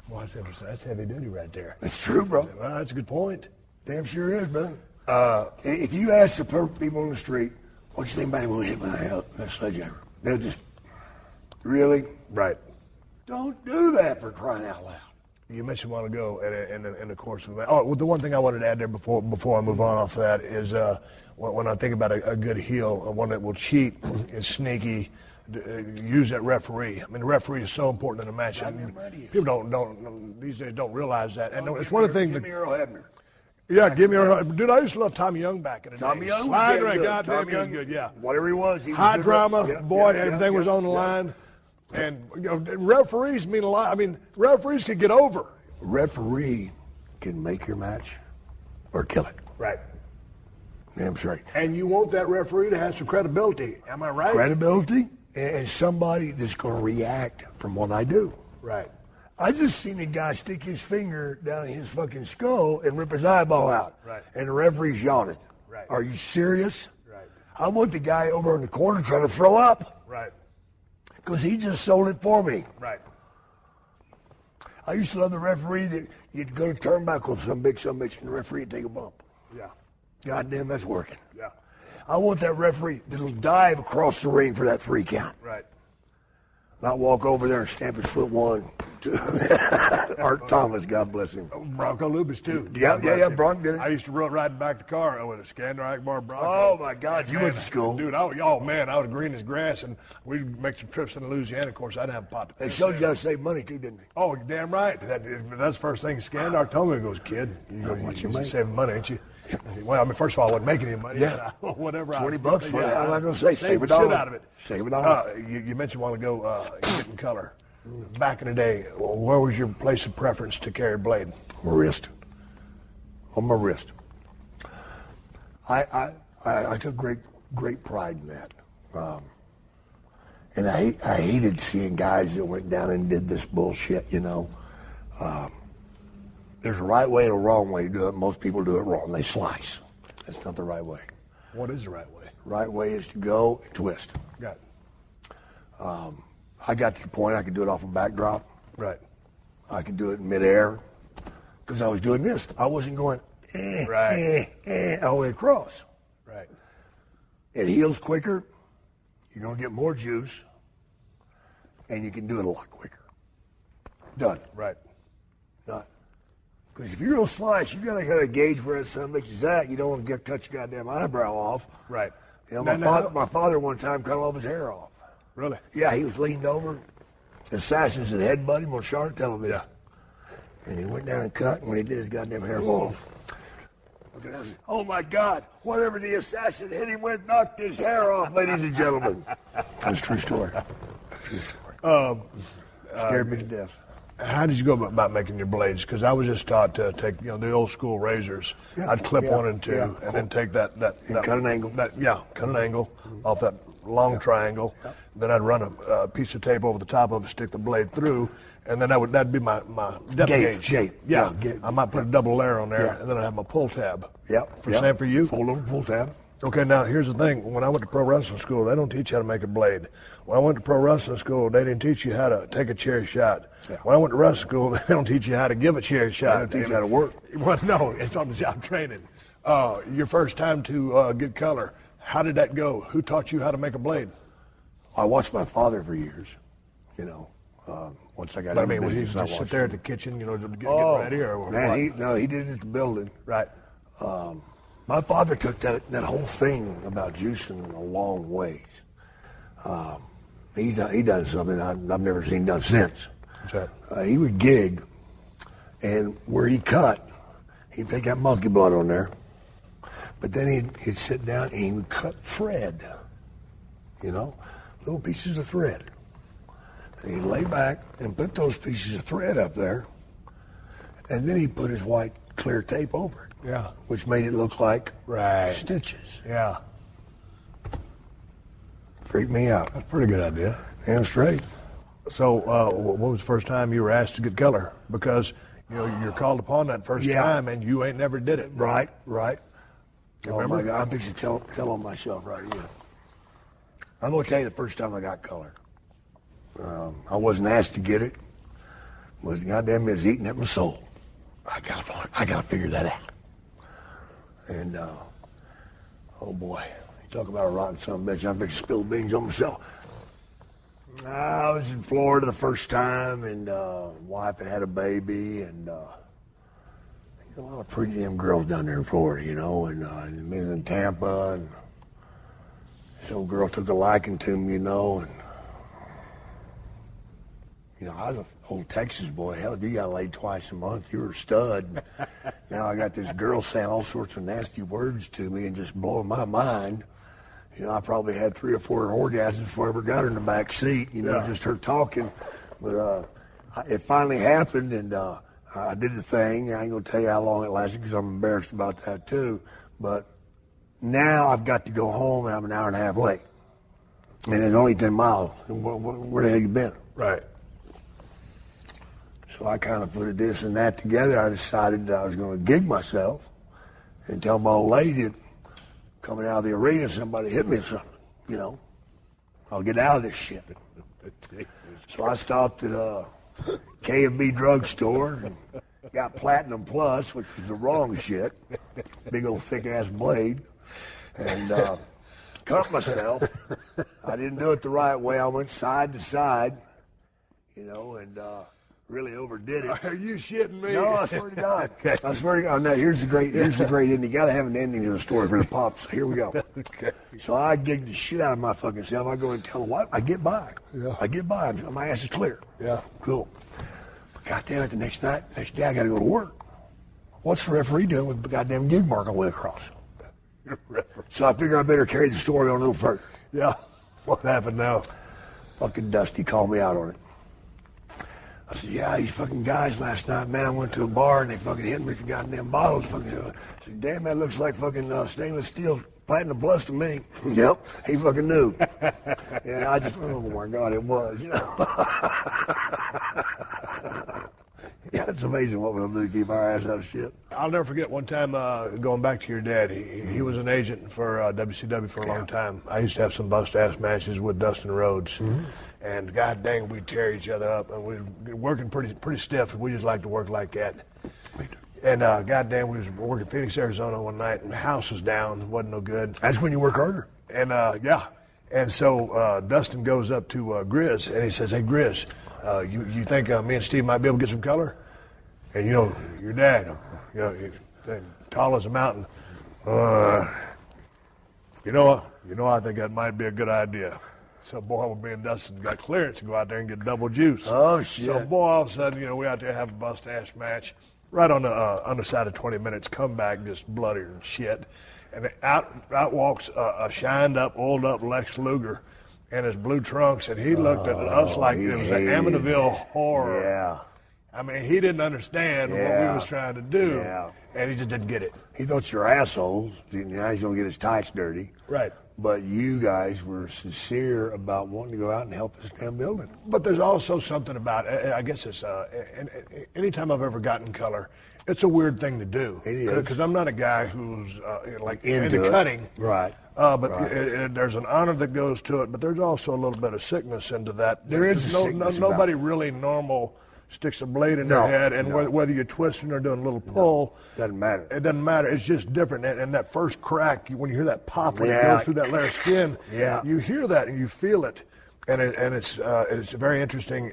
Well, that's interesting. That's heavy duty right there. That's true, bro. Well, that's a good point. Damn sure is, man. If you ask the people on the street, what you think about him when hit my that sledgehammer? They'll just, really? Right. Don't do that, for crying out loud. You mentioned a while ago, and of course, well, the one thing I wanted to add there before I move on off of that is when I think about a good heel, one that will cheat, is sneaky, use that referee. I mean, the referee is so important in a match. People don't these days don't realize that, and it's one of the things. Give me Earl Hebner. Yeah, give me Earl. Dude, I used to love Tommy Young back in the day. Tommy Young was good. Goddamn, he was good. Yeah. Whatever he was high good. drama, boy. Everything was on the line. And referees mean a lot. I mean, referees could get over. referee can make your match or kill it. Right. Damn straight. And you want that referee to have some credibility. Am I right? Credibility and somebody that's going to react from what I do. Right. I just seen a guy stick his finger down his fucking skull and rip his eyeball out. Right. And the referee's yawning. Right. Are you serious? Right. I want the guy over in the corner trying to throw up. Right. Because he just sold it for me. Right. I used to love the referee that you'd go to turnbuckle some bitch, and the referee would take a bump. Yeah. God damn, that's working. Yeah. I want that referee that'll dive across the ring for that 3 count. Right. Not walk over there and stamp his foot 1, 2. Art Thomas, God bless him. Bronco Lubis, too. Yeah, Bronco did it. I used to ride back the car with a Skander Akbar Bronco. Oh, my God, you went to school. Dude, I was green as grass, and we'd make some trips into Louisiana. Of course, I'd have a pot to They piss showed you there. how to save money, too, didn't they? Oh, you're damn right. That's the first thing Skandar told me. He goes, kid, you're saving money, ain't you? I said, well, I mean, first of all, I wasn't making any money. Yeah. Whatever. $20 for it. I'm not going to say save a the dollar. shit out of it. Save a dollar. You mentioned a while ago getting color. Back in the day, where was your place of preference to carry a blade? My wrist. On my wrist. I took great pride in that. And I hated seeing guys that went down and did this bullshit, you know. There's a right way and a wrong way to do it. Most people do it wrong. They slice. That's not the right way. What is the right way? Right way is to go and twist. Got it. I got to the point I could do it off a backdrop. Right. I could do it in midair because I was doing this. I wasn't going all the way across. Right. It heals quicker. You're going to get more juice, and you can do it a lot quicker. Done. Right. Not. Because if you're going to slice, you got to kind of gauge where that son bitch is at. You don't want to cut your goddamn eyebrow off. Right. You know, my father one time cut all of his hair off. Really? Yeah, he was leaned over. Assassins had headbutted him on Shark Television. Yeah. And he went down and cut, and when he did, his goddamn hair fall off. Oh, my God. Whatever the assassin hit him with knocked his hair off, ladies and gentlemen. That's a true story. True story. Scared me to death. How did you go about making your blades? Because I was just taught to take, the old school razors. Yeah, I'd clip 1 and 2, yeah, and then take that cut an angle. cut an angle off that long triangle. Yeah. Then I'd run a piece of tape over the top of it, stick the blade through, and then that'd be my depth gauge. Yeah. I might put a double layer on there, and then I'd have my pull tab. Yep. Same for you? Fold over, pull tab. Okay, now here's the thing. When I went to pro wrestling school, they don't teach you how to make a blade. When I went to pro wrestling school, they didn't teach you how to take a chair shot. Yeah. When I went to wrestling school, they don't teach you how to give a chair shot. They don't teach you how to work. Well, no, it's on the job training. Your first time to get color, how did that go? Who taught you how to make a blade? I watched my father for years, once I got into Was he business, I just sit watched there him. at the kitchen, to get ready? Or Man, what? he did it at the building. Right. My father took that whole thing about juicing a long ways. He done something I've never seen done since. What's that? He would gig, and where he cut, he'd take that monkey blood on there, but then he'd sit down and he would cut thread, little pieces of thread. And he'd lay back and put those pieces of thread up there, and then he'd put his white clear tape over it. Yeah. Which made it look like Right. stitches. Yeah. Freaked me out. That's a pretty good idea. Damn straight. So, what was the first time you were asked to get color? Because, you're called upon that first Yeah. time, and you ain't never did it. Right. You Oh, remember? my God. I'm fixing to tell on myself right here. I'm going to tell you the first time I got color. I wasn't asked to get it. Was goddamn it was eating at my soul. I gotta figure that out. And oh boy, you talk about a rotten son of a bitch. I'm fixing to spill beans on myself. I was in Florida the first time, and wife had a baby, and a lot of pretty damn girls down there in Florida, and me was in Tampa, and some girl took a liking to me, and I was an old Texas boy. Hell, if you got laid twice a month, you were a stud. Now I got this girl saying all sorts of nasty words to me and just blowing my mind. I probably had 3 or 4 orgasms before I ever got her in the back seat, just her talking. But it finally happened, and I did the thing. I ain't going to tell you how long it lasted because I'm embarrassed about that too. But now I've got to go home and I'm an hour and a half late. And it's only 10 miles. Where the hell you been? Right. So I kind of put this and that together. I decided that I was going to gig myself and tell my old lady that coming out of the arena, somebody hit me or something, you know. I'll get out of this shit. So I stopped at a K&B drugstore and got Platinum Plus, which was the wrong shit. Big old thick-ass blade. And cut myself. I didn't do it the right way. I went side to side, you know, and really overdid it. Are you shitting me? No, I swear to God. Okay. I swear to God. Now, here's the great ending. You got to have an ending to the story for the pops. Here we go. Okay. So I gigged the shit out of my fucking self. I go and tell them what? I get by. Yeah. I get by. My ass is clear. Yeah. Cool. But goddamn it, the next day I got to go to work. What's the referee doing with the goddamn gig mark I went across? So I figure I better carry the story on a little further. Yeah. What happened now? Fucking Dusty called me out on it. I said, yeah, these fucking guys last night, man, I went to a bar and they fucking hit me with the goddamn bottles. I said, damn, that looks like fucking stainless steel Platinum Plus to me. Yep, he fucking knew. And I just, oh my God, it was, you know. Yeah, it's amazing what we'll do to keep our ass out of shit. I'll never forget one time going back to your dad. He was an agent for WCW for a long time. I used to have some bust-ass matches with Dustin Rhodes. Mm-hmm. And god dang, we'd tear each other up. And we were working pretty stiff. We just like to work like that. And god dang, we was working in Phoenix, Arizona one night, and the house was down. It wasn't no good. That's when you work harder. And yeah. And so Dustin goes up to Grizz, and he says, hey, Grizz, you think me and Steve might be able to get some color? And, you know, your dad, you know, he's tall as a mountain. You know, I think that might be a good idea. So, boy, me and Dustin got clearance to go out there and get double juice. Oh, shit. So, boy, all of a sudden, you know, we out there have a bust-ass match. Right on the underside of 20 minutes, come back just bloody and shit. And out walks a shined-up, oiled-up Lex Luger in his blue trunks, and he looked at us like it was an Amityville horror. Yeah. I mean, he didn't understand what we was trying to do, and he just didn't get it. He thought you were assholes. Now he's going to get his tights dirty. Right. But you guys were sincere about wanting to go out and help this damn building. But there's also something about, I guess it's, anytime I've ever gotten color, it's a weird thing to do. It is. Because I'm not a guy who's like into cutting. Right. But there's an honor that goes to it, but there's also a little bit of sickness into that. There is a sickness nobody really normal sticks a blade in their head, and whether you're twisting or doing a little pull, doesn't matter. It doesn't matter. It's just different. And that first crack, when you hear that pop when it goes through that layer of skin, you hear that and you feel it, and it's a very interesting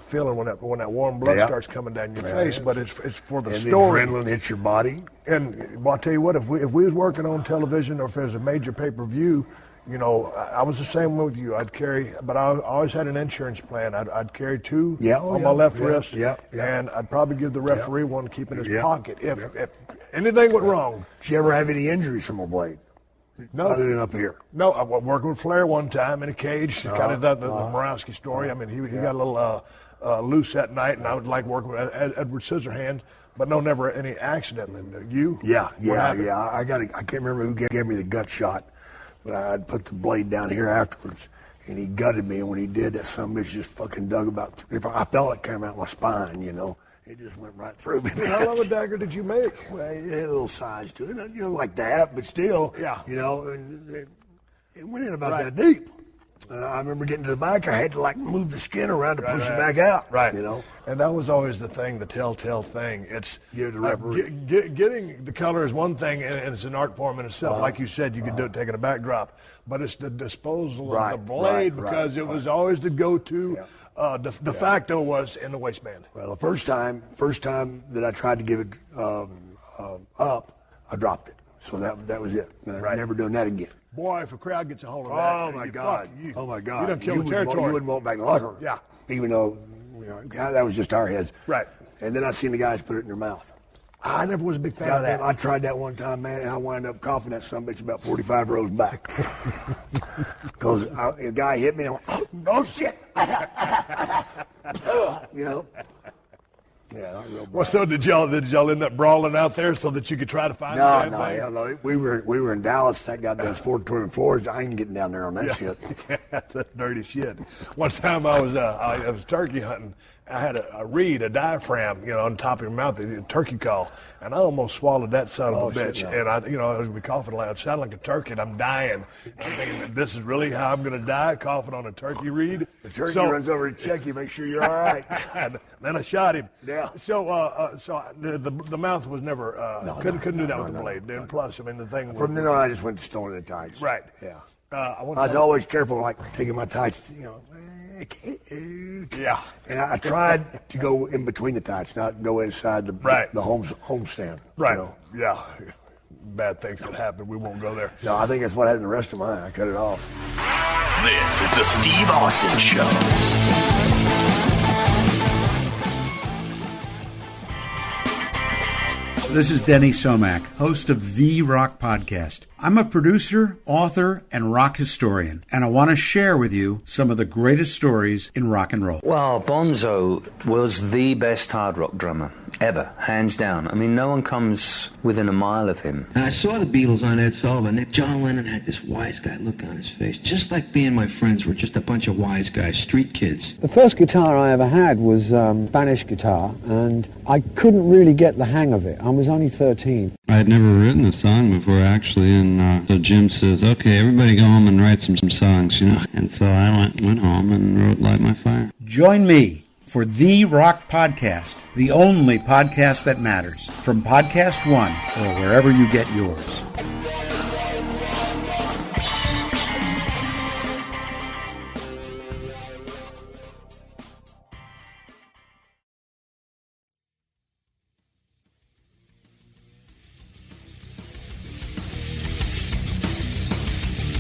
feeling when that warm blood starts coming down your face. But it's for the story. And the adrenaline hits your body. And well, I'll tell you what, if we was working on television or if there's a major pay-per-view. You know, I was the same with you. I'd carry, but I always had an insurance plan. I'd carry two on my left wrist, and I'd probably give the referee one to keep in his pocket if anything went wrong. Did you ever have any injuries from a blade? No. Other than up here? No, I was working with Flair one time in a cage, kind of the Morawski story. I mean, he got a little loose that night, and I would like working with Edward Scissorhands, but no, never any accident. And you? Yeah. I can't remember who gave me the gut shot. But I'd put the blade down here afterwards, and he gutted me. And when he did, that son of a bitch just fucking dug about. I felt it came out my spine, you know. It just went right through me. How long a dagger did you make? Well, it had a little size to it, you know, like that, but still, you know, it went in about that deep. I remember getting to the back. I had to like move the skin around to push it back out. Right. You know. And that was always the thing, the telltale thing. It's give the referee. Getting the color is one thing, and it's an art form in itself. Like you said, you can do it taking a backdrop, but it's the disposal of the blade because it was always the go-to. De facto was in the waistband. Well, the first time that I tried to give it up, I dropped it. So that was it. Never doing that again. Boy, if a crowd gets a hold of that, oh my God! You done killed the territory. You wouldn't walk back in the locker room. Yeah. Even though, you know, that was just our heads. Right. And then I seen the guys put it in their mouth. I never was a big fan of that. I tried that one time, man, and I wound up coughing that son of a bitch about 45 rows back. Because a guy hit me, and I went, oh shit! You know. Yeah, not real bad. Well, so did y'all end up brawling out there so that you could try to find the damn thing? No. We were in Dallas. That got those 420 floors. I ain't getting down there on that shit. Yeah, that's dirty shit. One time I was turkey hunting. I had a reed, a diaphragm, on top of your mouth, a turkey call, and I almost swallowed that son of a bitch. Shit, no. And I was coughing loud, sounded like a turkey, and I'm dying. I'm thinking, this is really how I'm going to die, coughing on a turkey reed. The turkey runs over to check you, make sure you're all right. Then I shot him. Yeah. So the mouth was never couldn't do that with the blade. And plus, I mean, the thing. From then on, I just went to stone the tights. Right. Yeah. I was always careful, like taking my tights, Yeah. And I tried to go in between the tights, not go inside the homestand. Right. Yeah. Bad things that happen. We won't go there. No, I think that's what happened the rest of mine. I cut it off. This is the Steve Austin Show. This is Denny Somack, host of The Rock Podcast. I'm a producer, author, and rock historian, and I want to share with you some of the greatest stories in rock and roll. Well, Bonzo was the best hard rock drummer ever, hands down. I mean, no one comes within a mile of him. And I saw the Beatles on Ed Sullivan. John Lennon had this wise guy look on his face, just like me and my friends were just a bunch of wise guys, street kids. The first guitar I ever had was Spanish guitar, and I couldn't really get the hang of it. I was only 13. I had never written a song before, actually, and so Jim says, okay, everybody go home and write some songs, And so I went home and wrote Light My Fire. Join me for The Rock Podcast, the only podcast that matters, from PodcastOne or wherever you get yours.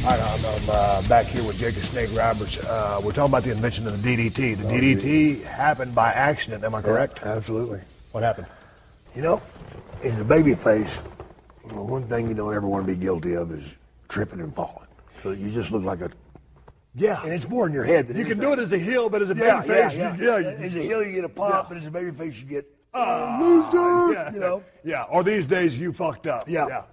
All right, I'm back here with Jacob Snake Roberts. We're talking about the invention of the DDT. The DDT happened by accident, am I correct? Yeah, absolutely. What happened? As a baby face, one thing you don't ever want to be guilty of is tripping and falling. So you just look like a... Yeah. And it's more in your head than you anything. can do it as a heel, but as a baby face, as a heel you get a pop, but as a baby face you get... loser, Yeah, or these days you fucked up. Yeah.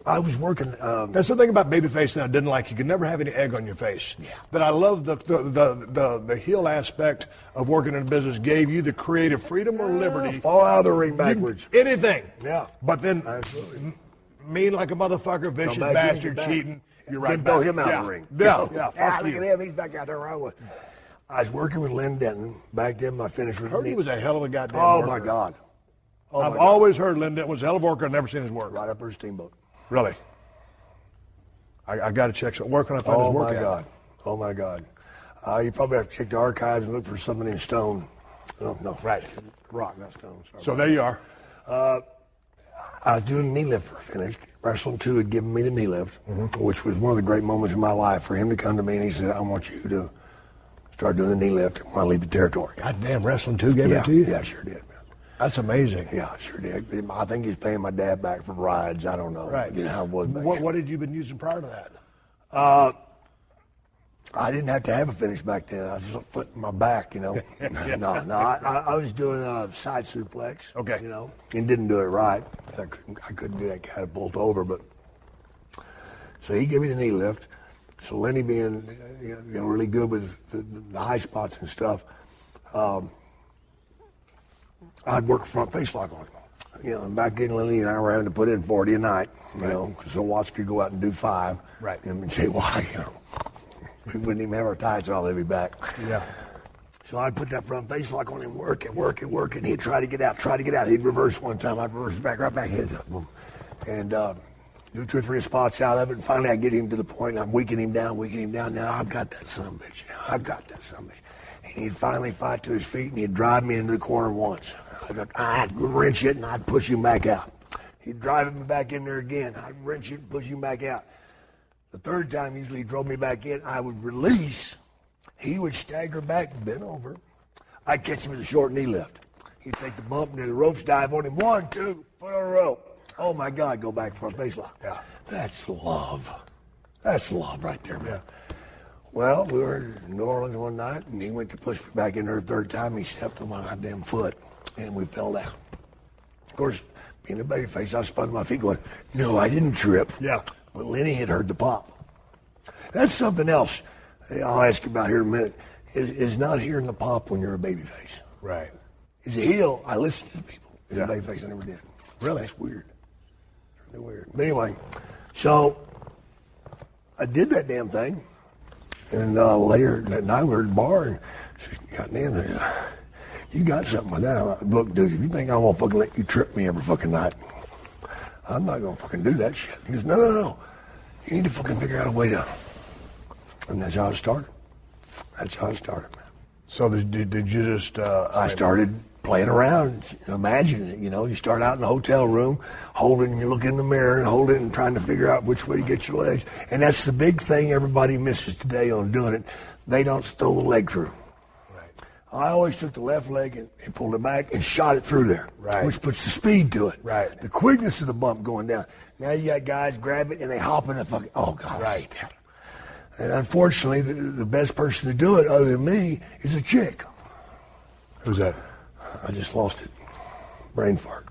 I was working. That's the thing about babyface that I didn't like. You could never have any egg on your face. Yeah. But I love the heel aspect of working in a business. Gave you the creative freedom or liberty. Fall out of the ring backwards. Anything. Yeah. But then, mean like a motherfucker, vicious bastard, cheating. You're right. Then throw him out of the ring. Yeah. Fuck look you. at him. He's back out there right with. I was working with Lynn Denton back then. My finish was. Heard he was a hell of a goddamn worker. My God. I've always heard Lynn Denton was a hell of a worker. I've never seen his work. Right up her steamboat. Really? I got to check. Where can I find his work at? Oh, my God. You probably have to check the archives and look for something in stone. No. Right. Rock, not stone. Sorry. So there you are. I was doing knee lift for finish. Wrestling 2 had given me the knee lift, which was one of the great moments in my life for him to come to me and he said, I want you to start doing the knee lift when I leave the territory. God damn, Wrestling 2 gave it to you? Yeah, sure did, man. That's amazing. Yeah, sure did. I think he's paying my dad back for rides. I don't know. Right. How it was back what had you been using prior to that? I didn't have to have a finish back then. I was just flipping my back, No. I was doing a side suplex. Okay. And didn't do it right. I couldn't do that catapult over, but so he gave me the knee lift. So Lenny being really good with the high spots and stuff, I'd work front face lock on him. And back then Lenny and I were having to put in 40 a night, so Watts could go out and do 5. Right. And say, why? We wouldn't even have our tights on, they'd be back. Yeah. So I'd put that front face lock on him, work it, and he'd try to get out. He'd reverse one time, I'd reverse back, right back, hit it, boom. And do 2 or 3 spots out of it, and finally I get him to the point, I'm weakening him down. Now I've got that son of a bitch. And he'd finally fight to his feet, and he'd drive me into the corner once. I'd wrench it, and I'd push him back out. He'd drive me back in there again. I'd wrench it and push him back out. The third time, usually he drove me back in. I would release. He would stagger back, bend over. I'd catch him with a short knee lift. He'd take the bump and then the ropes dive on him. 1, 2, foot on the rope. Oh, my God, go back front face lock. Yeah. That's love. That's love right there, man. Yeah. Well, we were in New Orleans one night, and he went to push me back in there the third time. He stepped on my goddamn foot. and we fell down. Of course, being a babyface, I spun my feet going, no, I didn't trip. Yeah. But Lenny had heard the pop. That's something else I'll ask you about here in a minute, is not hearing the pop when you're a babyface. Right. As a heel, I listen to people. As Yeah. a babyface, I never did. Really? That's weird. It's really weird. But anyway, so I did that damn thing. And later that night we were at the bar, and she got me in there. You got something with that. I'm like, look, dude, if you think I'm going to fucking let you trip me every fucking night, I'm not going to fucking do that shit. He goes, no. You need to fucking figure out a way to. And that's how it started. That's how it started, man. So did you just... I started playing around, imagining it, You start out in a hotel room, holding, you look in the mirror and hold it and trying to figure out which way to get your legs. And that's the big thing everybody misses today on doing it. They don't throw the leg through. Right. I always took the left leg and pulled it back and shot it through there, right. which puts the speed to it. Right. The quickness of the bump going down. Now you got guys grab it and they hop in the fucking, oh, God, I hate that. And unfortunately, the best person to do it, other than me, is a chick. Who's that? I just lost it. Brain fart.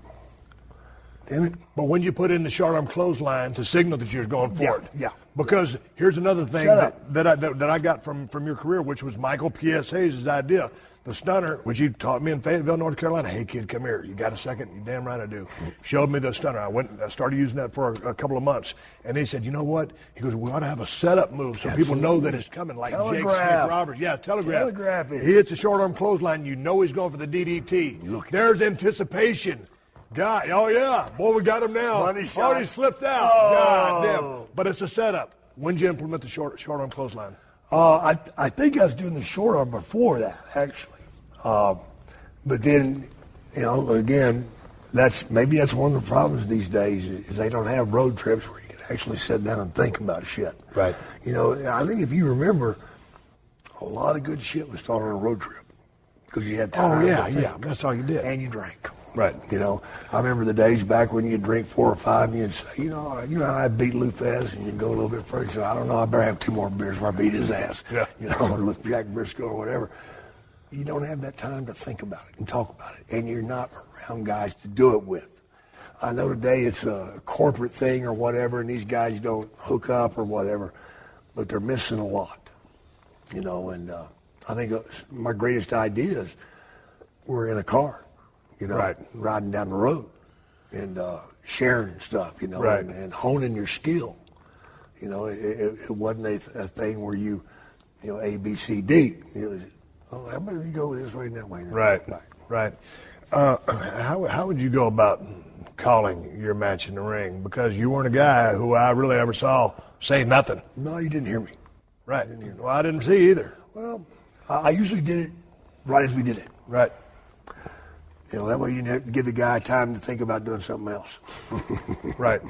Damn it. But when you put in the short arm clothesline to signal that you're going for it. Yeah. Because here's another thing that I got from your career, which was Michael P.S. Hayes' idea. The stunner, which you taught me in Fayetteville, North Carolina. Hey, kid, come here. You got a second? You damn right I do. Showed me the stunner. I started using that for a couple of months. And he said, you know what? He goes, we ought to have a setup move so people know that it's coming, like Jake Snake Roberts. Yeah, telegraph. It. He hits the short arm clothesline. You know he's going for the DDT. There's anticipation. God, oh yeah. Boy, we got him now. Money shot. Oh, he slipped out. Oh. God damn. But it's a setup. When did you implement the short arm clothesline? I think I was doing the short arm before that, actually. But then, again, that's one of the problems these days is they don't have road trips where you can actually sit down and think about shit. Right. I think if you remember, a lot of good shit was taught on a road trip because you had time. Oh yeah. That's all you did. And you drank. Right. I remember the days back when you'd drink 4 or 5 and you'd say, you know how I beat Lou Fez, and you'd go a little bit further. So I don't know, I better have 2 more beers before I beat his ass. Yeah. Or with Jack Briscoe or whatever. You don't have that time to think about it and talk about it, and you're not around guys to do it with. I know today it's a corporate thing or whatever, and these guys don't hook up or whatever, but they're missing a lot, and I think my greatest ideas were in a car, right. riding down the road and sharing stuff, right. and honing your skill. It wasn't a thing where you A, B, C, D. It was, oh, how about if you go this way and that way? Right. How would you go about calling your match in the ring? Because you weren't a guy who I really ever saw say nothing. No, you didn't hear me. Right. Well, I didn't see either. Well, I usually did it right as we did it. Right. That way you didn't have to give the guy time to think about doing something else. Right.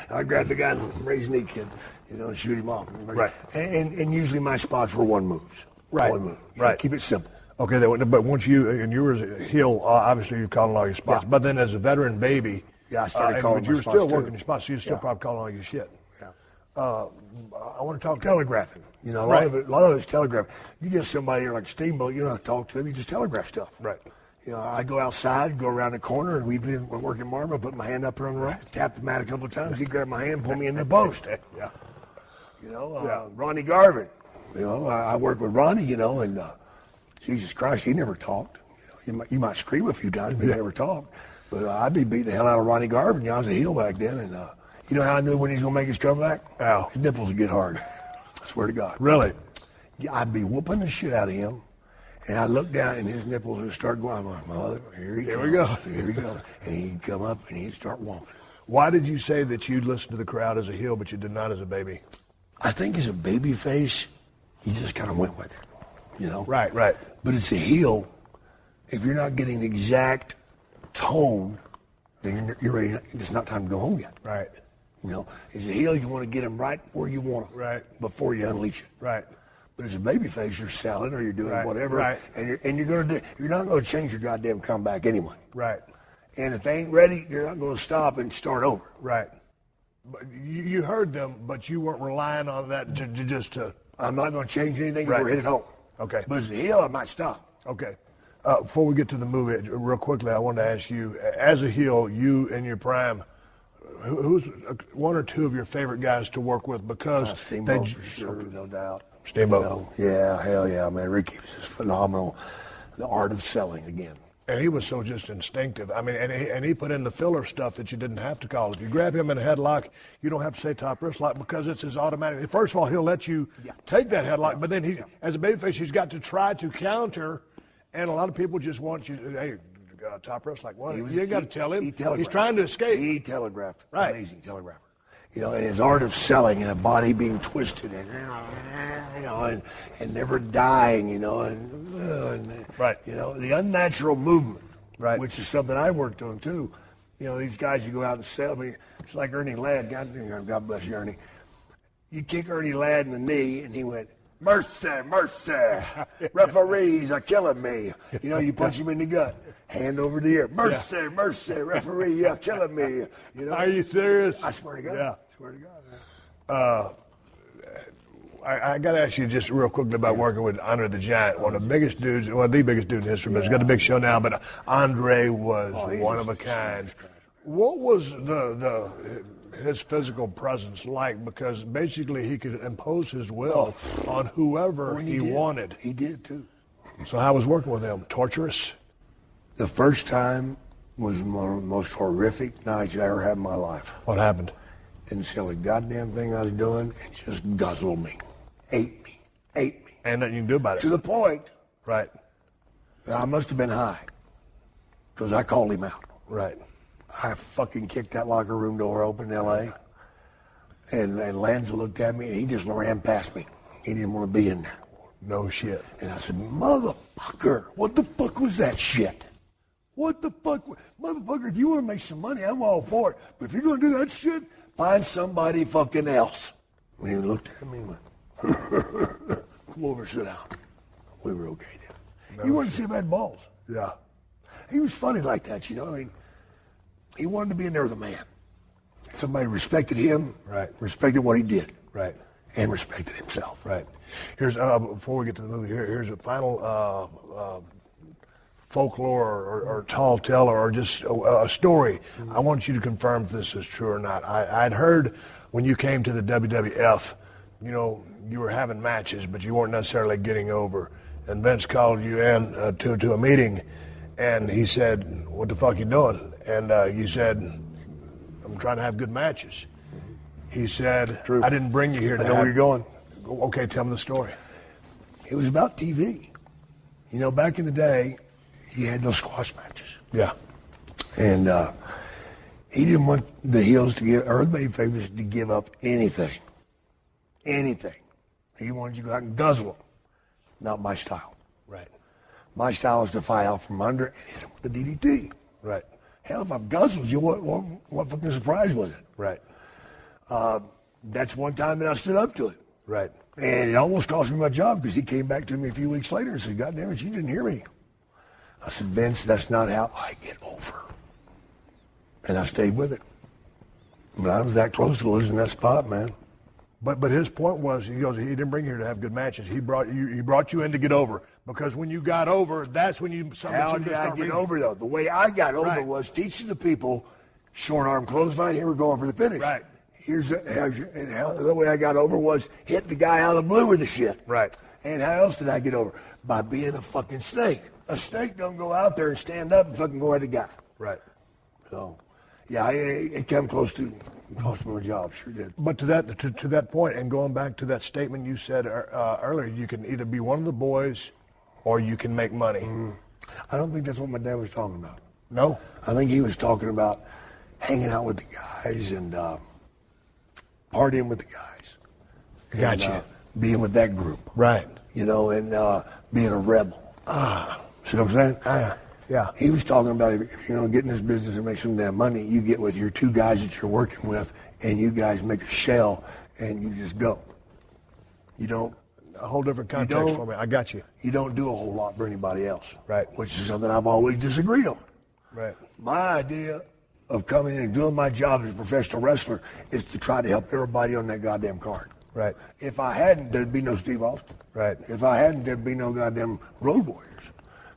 I grabbed the guy and raise knee kid, and shoot him off. Right. And usually my spots were one moves. Right. One move. Right. Keep it simple. Okay, but once you were as a heel, obviously you're calling all your spots. Yeah. But then as a veteran baby, I started calling but you were my still spots, working too. your spots, so you're still probably calling all your shit. Yeah. I want to talk telegraphing. A lot of it's telegraphing. You get somebody like Steamboat, you don't have to talk to him. You just telegraph stuff. Right. I go outside, go around the corner, and we've been working Marma, put my hand up here on the rope, tap the mat a couple of times. He grabbed my hand, pull me in the post. Yeah. Ronnie Garvin. I work with Ronnie, and Jesus Christ, he never talked. You might scream a few times, but he never talked. But I'd be beating the hell out of Ronnie Garvin. I was a heel back then, and you know how I knew when he was going to make his comeback? How? His nipples would get hard. I swear to God. Really? Yeah, I'd be whooping the shit out of him, and I'd look down, and his nipples would start going. I'm like, mother, here we go. Here we go. And he'd come up, and he'd start whomping. Why did you say that you listened to the crowd as a heel, but you did not as a baby? I think as a baby face, you just kind of went with it, Right. But it's a heel. If you're not getting the exact tone, then you're ready. It's not time to go home yet. Right. As a heel, you want to get them right where you want them. Right. Before you unleash it. Right. But as a baby face, you're selling or you're doing whatever. Right. And you're not going to change your goddamn comeback anyway. Right. And if they ain't ready, you're not going to stop and start over. Right. But you heard them, but you weren't relying on that to I'm not going to change anything if Right. we're hit it home. Okay. But as a heel, I might stop. Okay. Before we get to the movie, real quickly, I wanted to ask you, as a heel, you in your prime, who's one or two of your favorite guys to work with? Because Steamboat, for sure, no doubt. Steamboat. Yeah, hell yeah, man. Ricky was just phenomenal. The art of selling again. And he was so just instinctive. I mean, and he put in the filler stuff that you didn't have to call. If you grab him in a headlock, you don't have to say top wrist lock because it's his automatic. First of all, he'll let you take that headlock, but then as a babyface, he's got to try to counter. And a lot of people just want you, hey, top wrist lock. Well, you ain't got to tell him. He's trying to escape. He telegraphed. Right. Amazing telegrapher. You know, and his art of selling, and body being twisted, and you know, and never dying. You know, and right. You know, the unnatural movement. Right. Which is something I worked on too. You know, these guys you go out and sell. I mean, it's like Ernie Ladd. God bless you, Ernie. You kick Ernie Ladd in the knee, and he went, "Mercy, mercy, referees are killing me." You know, you punch him in the gut, hand over the ear. Mercy, mercy, referee, you're killing me. You know? Are you serious? I swear to God. Yeah. I swear to God, man. I got to ask you just real quickly about working with Andre the Giant, one of the biggest dudes, well, the biggest dude in history, but he's got a big show now, but Andre was one of a kind. What was his physical presence like? Because basically he could impose his will on whoever he wanted. He did, too. So how was working with him? Torturous? The first time was one of the most horrific nights I ever had in my life. What happened? Didn't see a goddamn thing I was doing and just guzzled me. Ate me. And nothing you can do about it. To the point. Right. That I must have been high. Because I called him out. Right. I fucking kicked that locker room door open in L.A. And Lanza looked at me and he just ran past me. He didn't want to be in there. No shit. And I said, motherfucker, what the fuck was that shit? What the fuck? Motherfucker, if you want to make some money, I'm all for it. But if you're going to do that shit, find somebody fucking else. And he looked at me and went, come over, sit down. We were okay then. No he wanted shit. to see if I had balls. Yeah. He was funny like that, you know. I mean, he wanted to be in there with a man. Somebody respected him, right? Respected what he did, right? And respected himself, right? Here's before we get to the movie. Here's a final folklore or tall tale or just a story. I want you to confirm if this is true or not. I'd heard when you came to the WWF, you know, you were having matches, but you weren't necessarily getting over. And Vince called you in to a meeting, and he said, "What the fuck you doing?" And you said, "I'm trying to have good matches." He said, "I didn't bring you here to I know where you're going." Okay, tell me the story. It was about TV. You know, back in the day, he had those squash matches. Yeah. And he didn't want the heels to give, or the babyfaces to give up anything. Anything. He wanted you to go out and guzzle them. Not my style. Right. My style is to fight out from under and hit him with the DDT. Right. Hell, if I've guzzled you, what fucking surprise was it? Right. That's one time that I stood up to it. Right. And it almost cost me my job because he came back to me a few weeks later and said, "God damn it, you didn't hear me." I said, "Vince, that's not how I get over." And I stayed with it. But I was that close to losing that spot, man. But his point was, he goes, he didn't bring you here to have good matches. He brought you in to get over. Because when you got over, that's when you... How did I get over, though? The way I got over was teaching the people short arm clothesline. Here we're going for the finish. Right. The way I got over was hit the guy out of the blue with the shit. Right. And how else did I get over? By being a fucking snake. A snake don't go out there and stand up and fucking go at the guy. Right. So, yeah, it came close to cost me my job. Sure did. But to that point, and going back to that statement you said earlier, you can either be one of the boys or you can make money. I don't think that's what my dad was talking about. No? I think he was talking about hanging out with the guys and partying with the guys. Gotcha. And, being with that group. Right. You know, and being a rebel. See what I'm saying? Yeah. He was talking about, if you're going to get in this business and make some damn money, you get with your two guys that you're working with, and you guys make a shell, and you just go. You don't... A whole different context for me. I got you. You don't do a whole lot for anybody else. Right. Which is something I've always disagreed on. Right. My idea of coming in and doing my job as a professional wrestler is to try to help everybody on that goddamn card. Right. If I hadn't, there'd be no Steve Austin. Right. If I hadn't, there'd be no goddamn Road Warriors.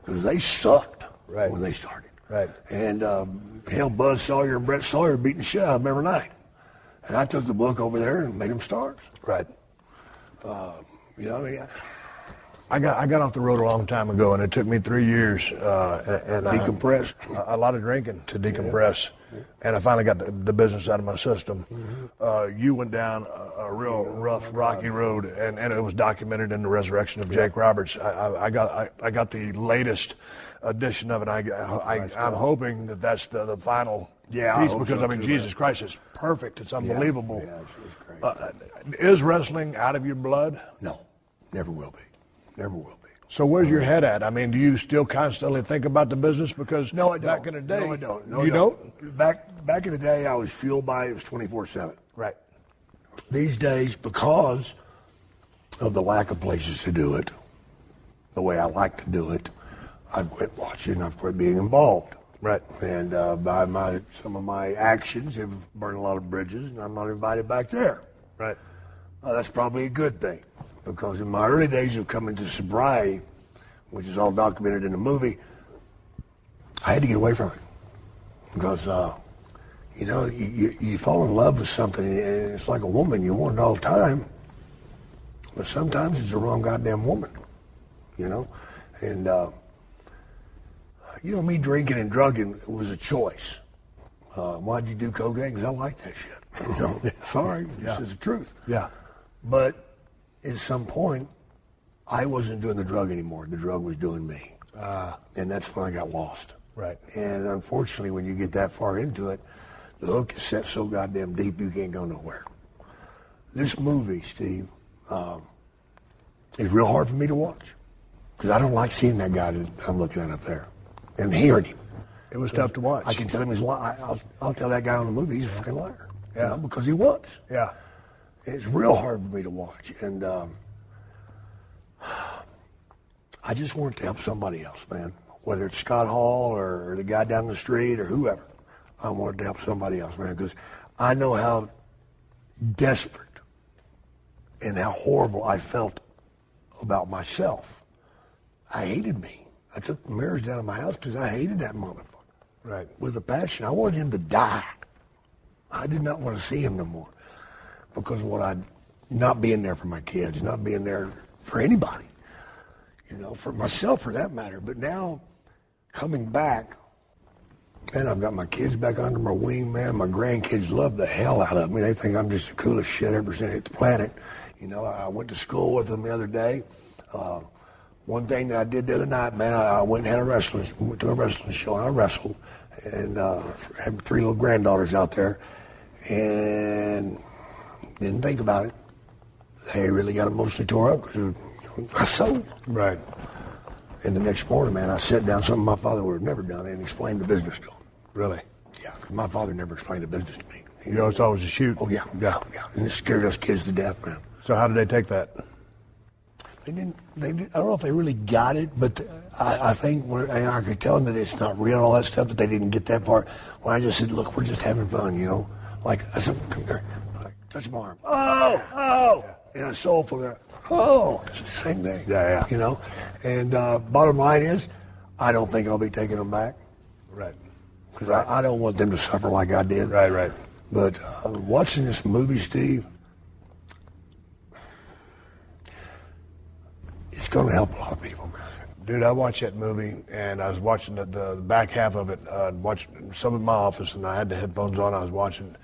because they sucked Right. when they started. Right. And hell, Buzz Sawyer and Brett Sawyer beating the shit out of them every night. And I took the book over there and made them stars. Right. You know what I mean? I got off the road a long time ago, and it took me 3 years and Decompress. a lot of drinking to decompress, and I finally got the business out of my system. You went down a real rough, rocky road, and it was documented in the resurrection of Jake Roberts. I got the latest edition of it. I'm hoping that that's the final piece, because I mean, Jesus Christ, it's perfect. It's unbelievable. Yeah, it's great. Is wrestling out of your blood? No, never will be. Never will be. So where's your head at? I mean, do you still constantly think about the business? Because No, I don't. back in the day, No, I don't. No, you I don't? Back in the day, I was fueled by it was 24/7. Right. These days, because of the lack of places to do it, the way I like to do it, I've quit watching. I've quit being involved. Right. And by some of my actions have burned a lot of bridges, and I'm not invited back there. Right. That's probably a good thing, because in my early days of coming to sobriety, which is all documented in the movie, I had to get away from it. Because, you know, you fall in love with something, and it's like a woman. You want it all the time, but sometimes it's the wrong goddamn woman, you know? And, you know, me drinking and drugging was a choice. Why'd you do cocaine? Because I like that shit. You know? Sorry, this is the truth. Yeah. But at some point, I wasn't doing the drug anymore. The drug was doing me. And that's when I got lost. Right. And unfortunately, when you get that far into it, the hook is set so goddamn deep you can't go nowhere. This movie, Steve, is real hard for me to watch. Because I don't like seeing that guy that I'm looking at up there and hearing him. It was tough to watch. I can tell him he's lying. I'll tell that guy on the movie he's a fucking liar. Yeah. You know, because he was. Yeah. It's real hard for me to watch. And I just wanted to help somebody else, man. Whether it's Scott Hall or the guy down the street or whoever. I wanted to help somebody else, man, because I know how desperate and how horrible I felt about myself. I hated me. I took the mirrors down in my house because I hated that motherfucker. Right. With a passion. I wanted him to die. I did not want to see him no more because of what I'd not being there for my kids, not being there for anybody, you know, for myself for that matter. But now, coming back, man, I've got my kids back under my wing, man. My grandkids love the hell out of me. They think I'm just the coolest shit ever seen at the planet. You know, I went to school with them the other day. One thing that I did the other night, man, I went and went to a wrestling show, and I wrestled, and had 3 little granddaughters out there, and didn't think about it. They really got emotionally tore up because I sold. Right. And the next morning, man, I sat down, something my father would have never done, and explained the business to him. Really? Yeah, because my father never explained the business to me. You know, it's always a shoot. Oh, yeah. And it scared us kids to death, man. So how did they take that? They didn't, I don't know if they really got it, but I think and I could tell them that it's not real and all that stuff, that they didn't get that part. When I just said, look, we're just having fun, you know. Like, I said, come here. Like, touch my arm. Oh. Yeah. And I sold for that. Oh. It's the same thing. Yeah. You know. And bottom line is, I don't think I'll be taking them back. Right. Because I don't want them to suffer like I did. Right. But watching this movie, Steve, it's going to help a lot of people, man. Dude, I watched that movie, and I was watching the back half of it. Watched some in my office, and I had the headphones on. I was watching,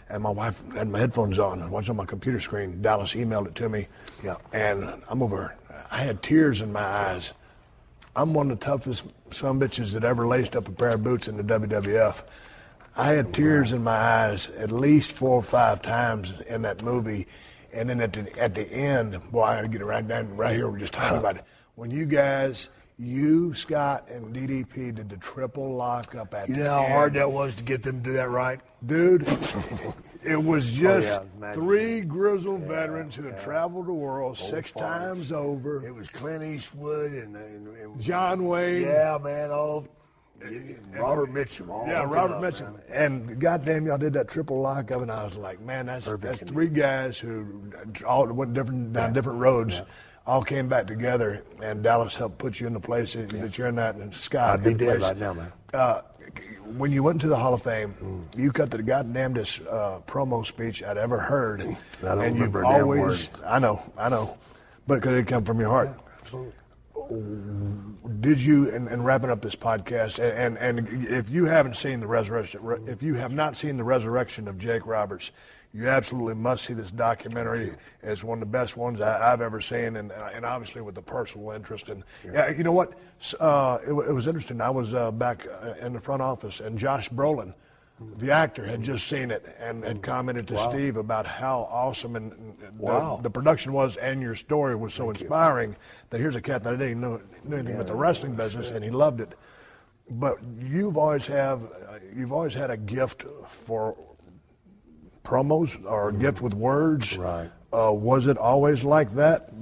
and my wife had my headphones on. I was watching on my computer screen. Dallas emailed it to me. Yeah. And I'm over. I had tears in my eyes. I'm one of the toughest sumbitches that ever laced up a pair of boots in the WWF. I had tears in my eyes at least 4 or 5 times in that movie. And then at the end, boy, I had to get it right here. We're just talking about it. When you guys, Scott, and DDP did the triple lockup at the end. You know how hard that was to get them to do that right? Dude, it was just 3 grizzled veterans who had traveled the world 6 times over. It was Clint Eastwood and John Wayne. Yeah, man. Robert Mitchum. Robert Mitchum. And goddamn, y'all did that triple lockup, and I was like, man, that's 3 guys who all went down different roads. Yeah. all came back together, and Dallas helped put you in the place that you're in that, and Scott. I'd be dead right now, man. When you went to the Hall of Fame, you cut the goddamnedest promo speech I'd ever heard. I don't remember a damn word. I know, but because it come from your heart. Yeah, absolutely. Did you, and wrapping up this podcast, and if you haven't seen the resurrection, if you have not seen the resurrection of Jake Roberts, you absolutely must see this documentary. It's one of the best ones I've ever seen, and obviously with the personal interest. And you know what? It was interesting. I was back in the front office, and Josh Brolin, the actor, had just seen it and had commented to Steve about how awesome and the production was, and your story was so inspiring that here's a cat that I didn't know anything about the wrestling business, and he loved it. But you've always had a gift for promos or a gift with words. Right. Was it always like that?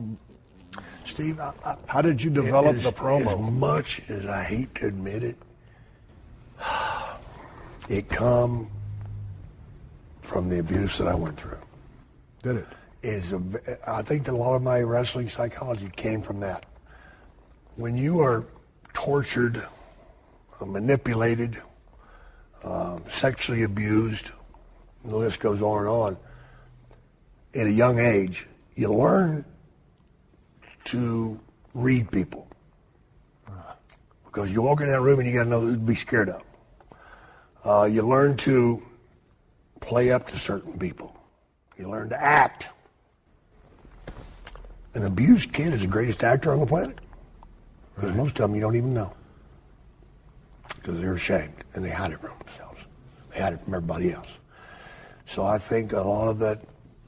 Steve, how did you develop the promo? As much as I hate to admit it, it come from the abuse that I went through. Did it? I think that a lot of my wrestling psychology came from that. When you are tortured, manipulated, sexually abused, and the list goes on and on, at a young age, you learn to read people. Because you walk in that room and you got to know who to be scared of. You learn to play up to certain people. You learn to act. An abused kid is the greatest actor on the planet. Because most of them you don't even know. Because they're ashamed and they hide it from themselves. They hide it from everybody else. So I think a lot of that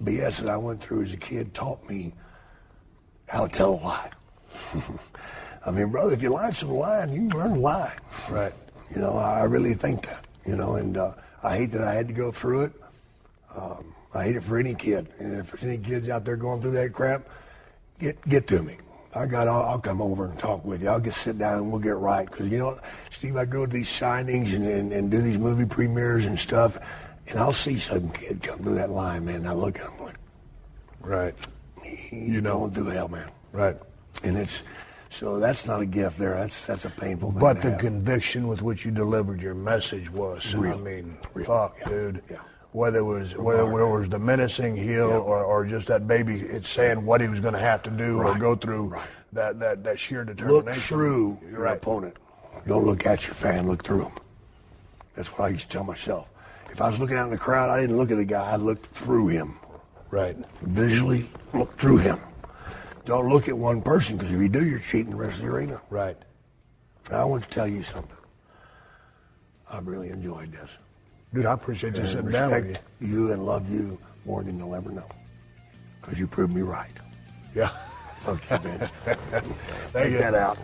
BS that I went through as a kid taught me how to tell a lie. I mean, brother, if you lie some lying, you can learn to lie. Right. You know, I really think that. You know, and I hate that I had to go through it. I hate it for any kid. And if there's any kids out there going through that crap, get to me. I'll come over and talk with you. I'll just sit down and we'll get right. Because, you know, Steve, I go to these signings and do these movie premieres and stuff, and I'll see some kid come through that line, man, and I look at him like, right. He's going through hell, man. Right. And so that's not a gift there. That's a painful thing. But the conviction with which you delivered your message was, real. I mean, real. Fuck, yeah. dude. Yeah. Whether it was the menacing heel or just that baby, it's saying what he was going to have to do or go through, that sheer determination. Look through your opponent. Don't look at your fan. Look through him. That's what I used to tell myself. If I was looking out in the crowd, I didn't look at the guy. I looked through him. Right. Visually, look through him. Don't look at one person, because if you do, you're cheating the rest of the arena. Right. Now, I want to tell you something. I've really enjoyed this. Dude, I appreciate you sitting down with respect you and love you more than you'll ever know. Because you proved me right. Yeah. Fuck you, Vince. Take that out.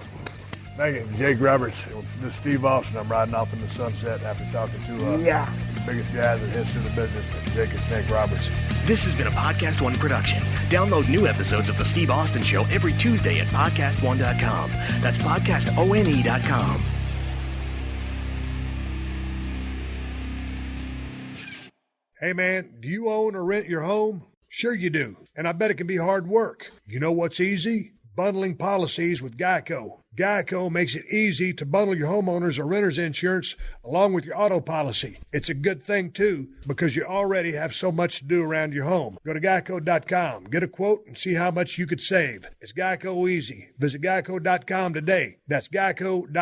Thank you. Jake Roberts. This is Steve Austin. I'm riding off in the sunset after talking to the biggest guys in the history of the business, Jake and Snake Roberts. This has been a Podcast One production. Download new episodes of The Steve Austin Show every Tuesday at PodcastOne.com. That's PodcastOne.com. Hey man, do you own or rent your home? Sure you do, and I bet it can be hard work. You know what's easy? Bundling policies with Geico. Geico makes it easy to bundle your homeowners or renters insurance along with your auto policy. It's a good thing too, because you already have so much to do around your home. Go to geico.com, get a quote, and see how much you could save. It's Geico easy. Visit geico.com today. That's geico.com.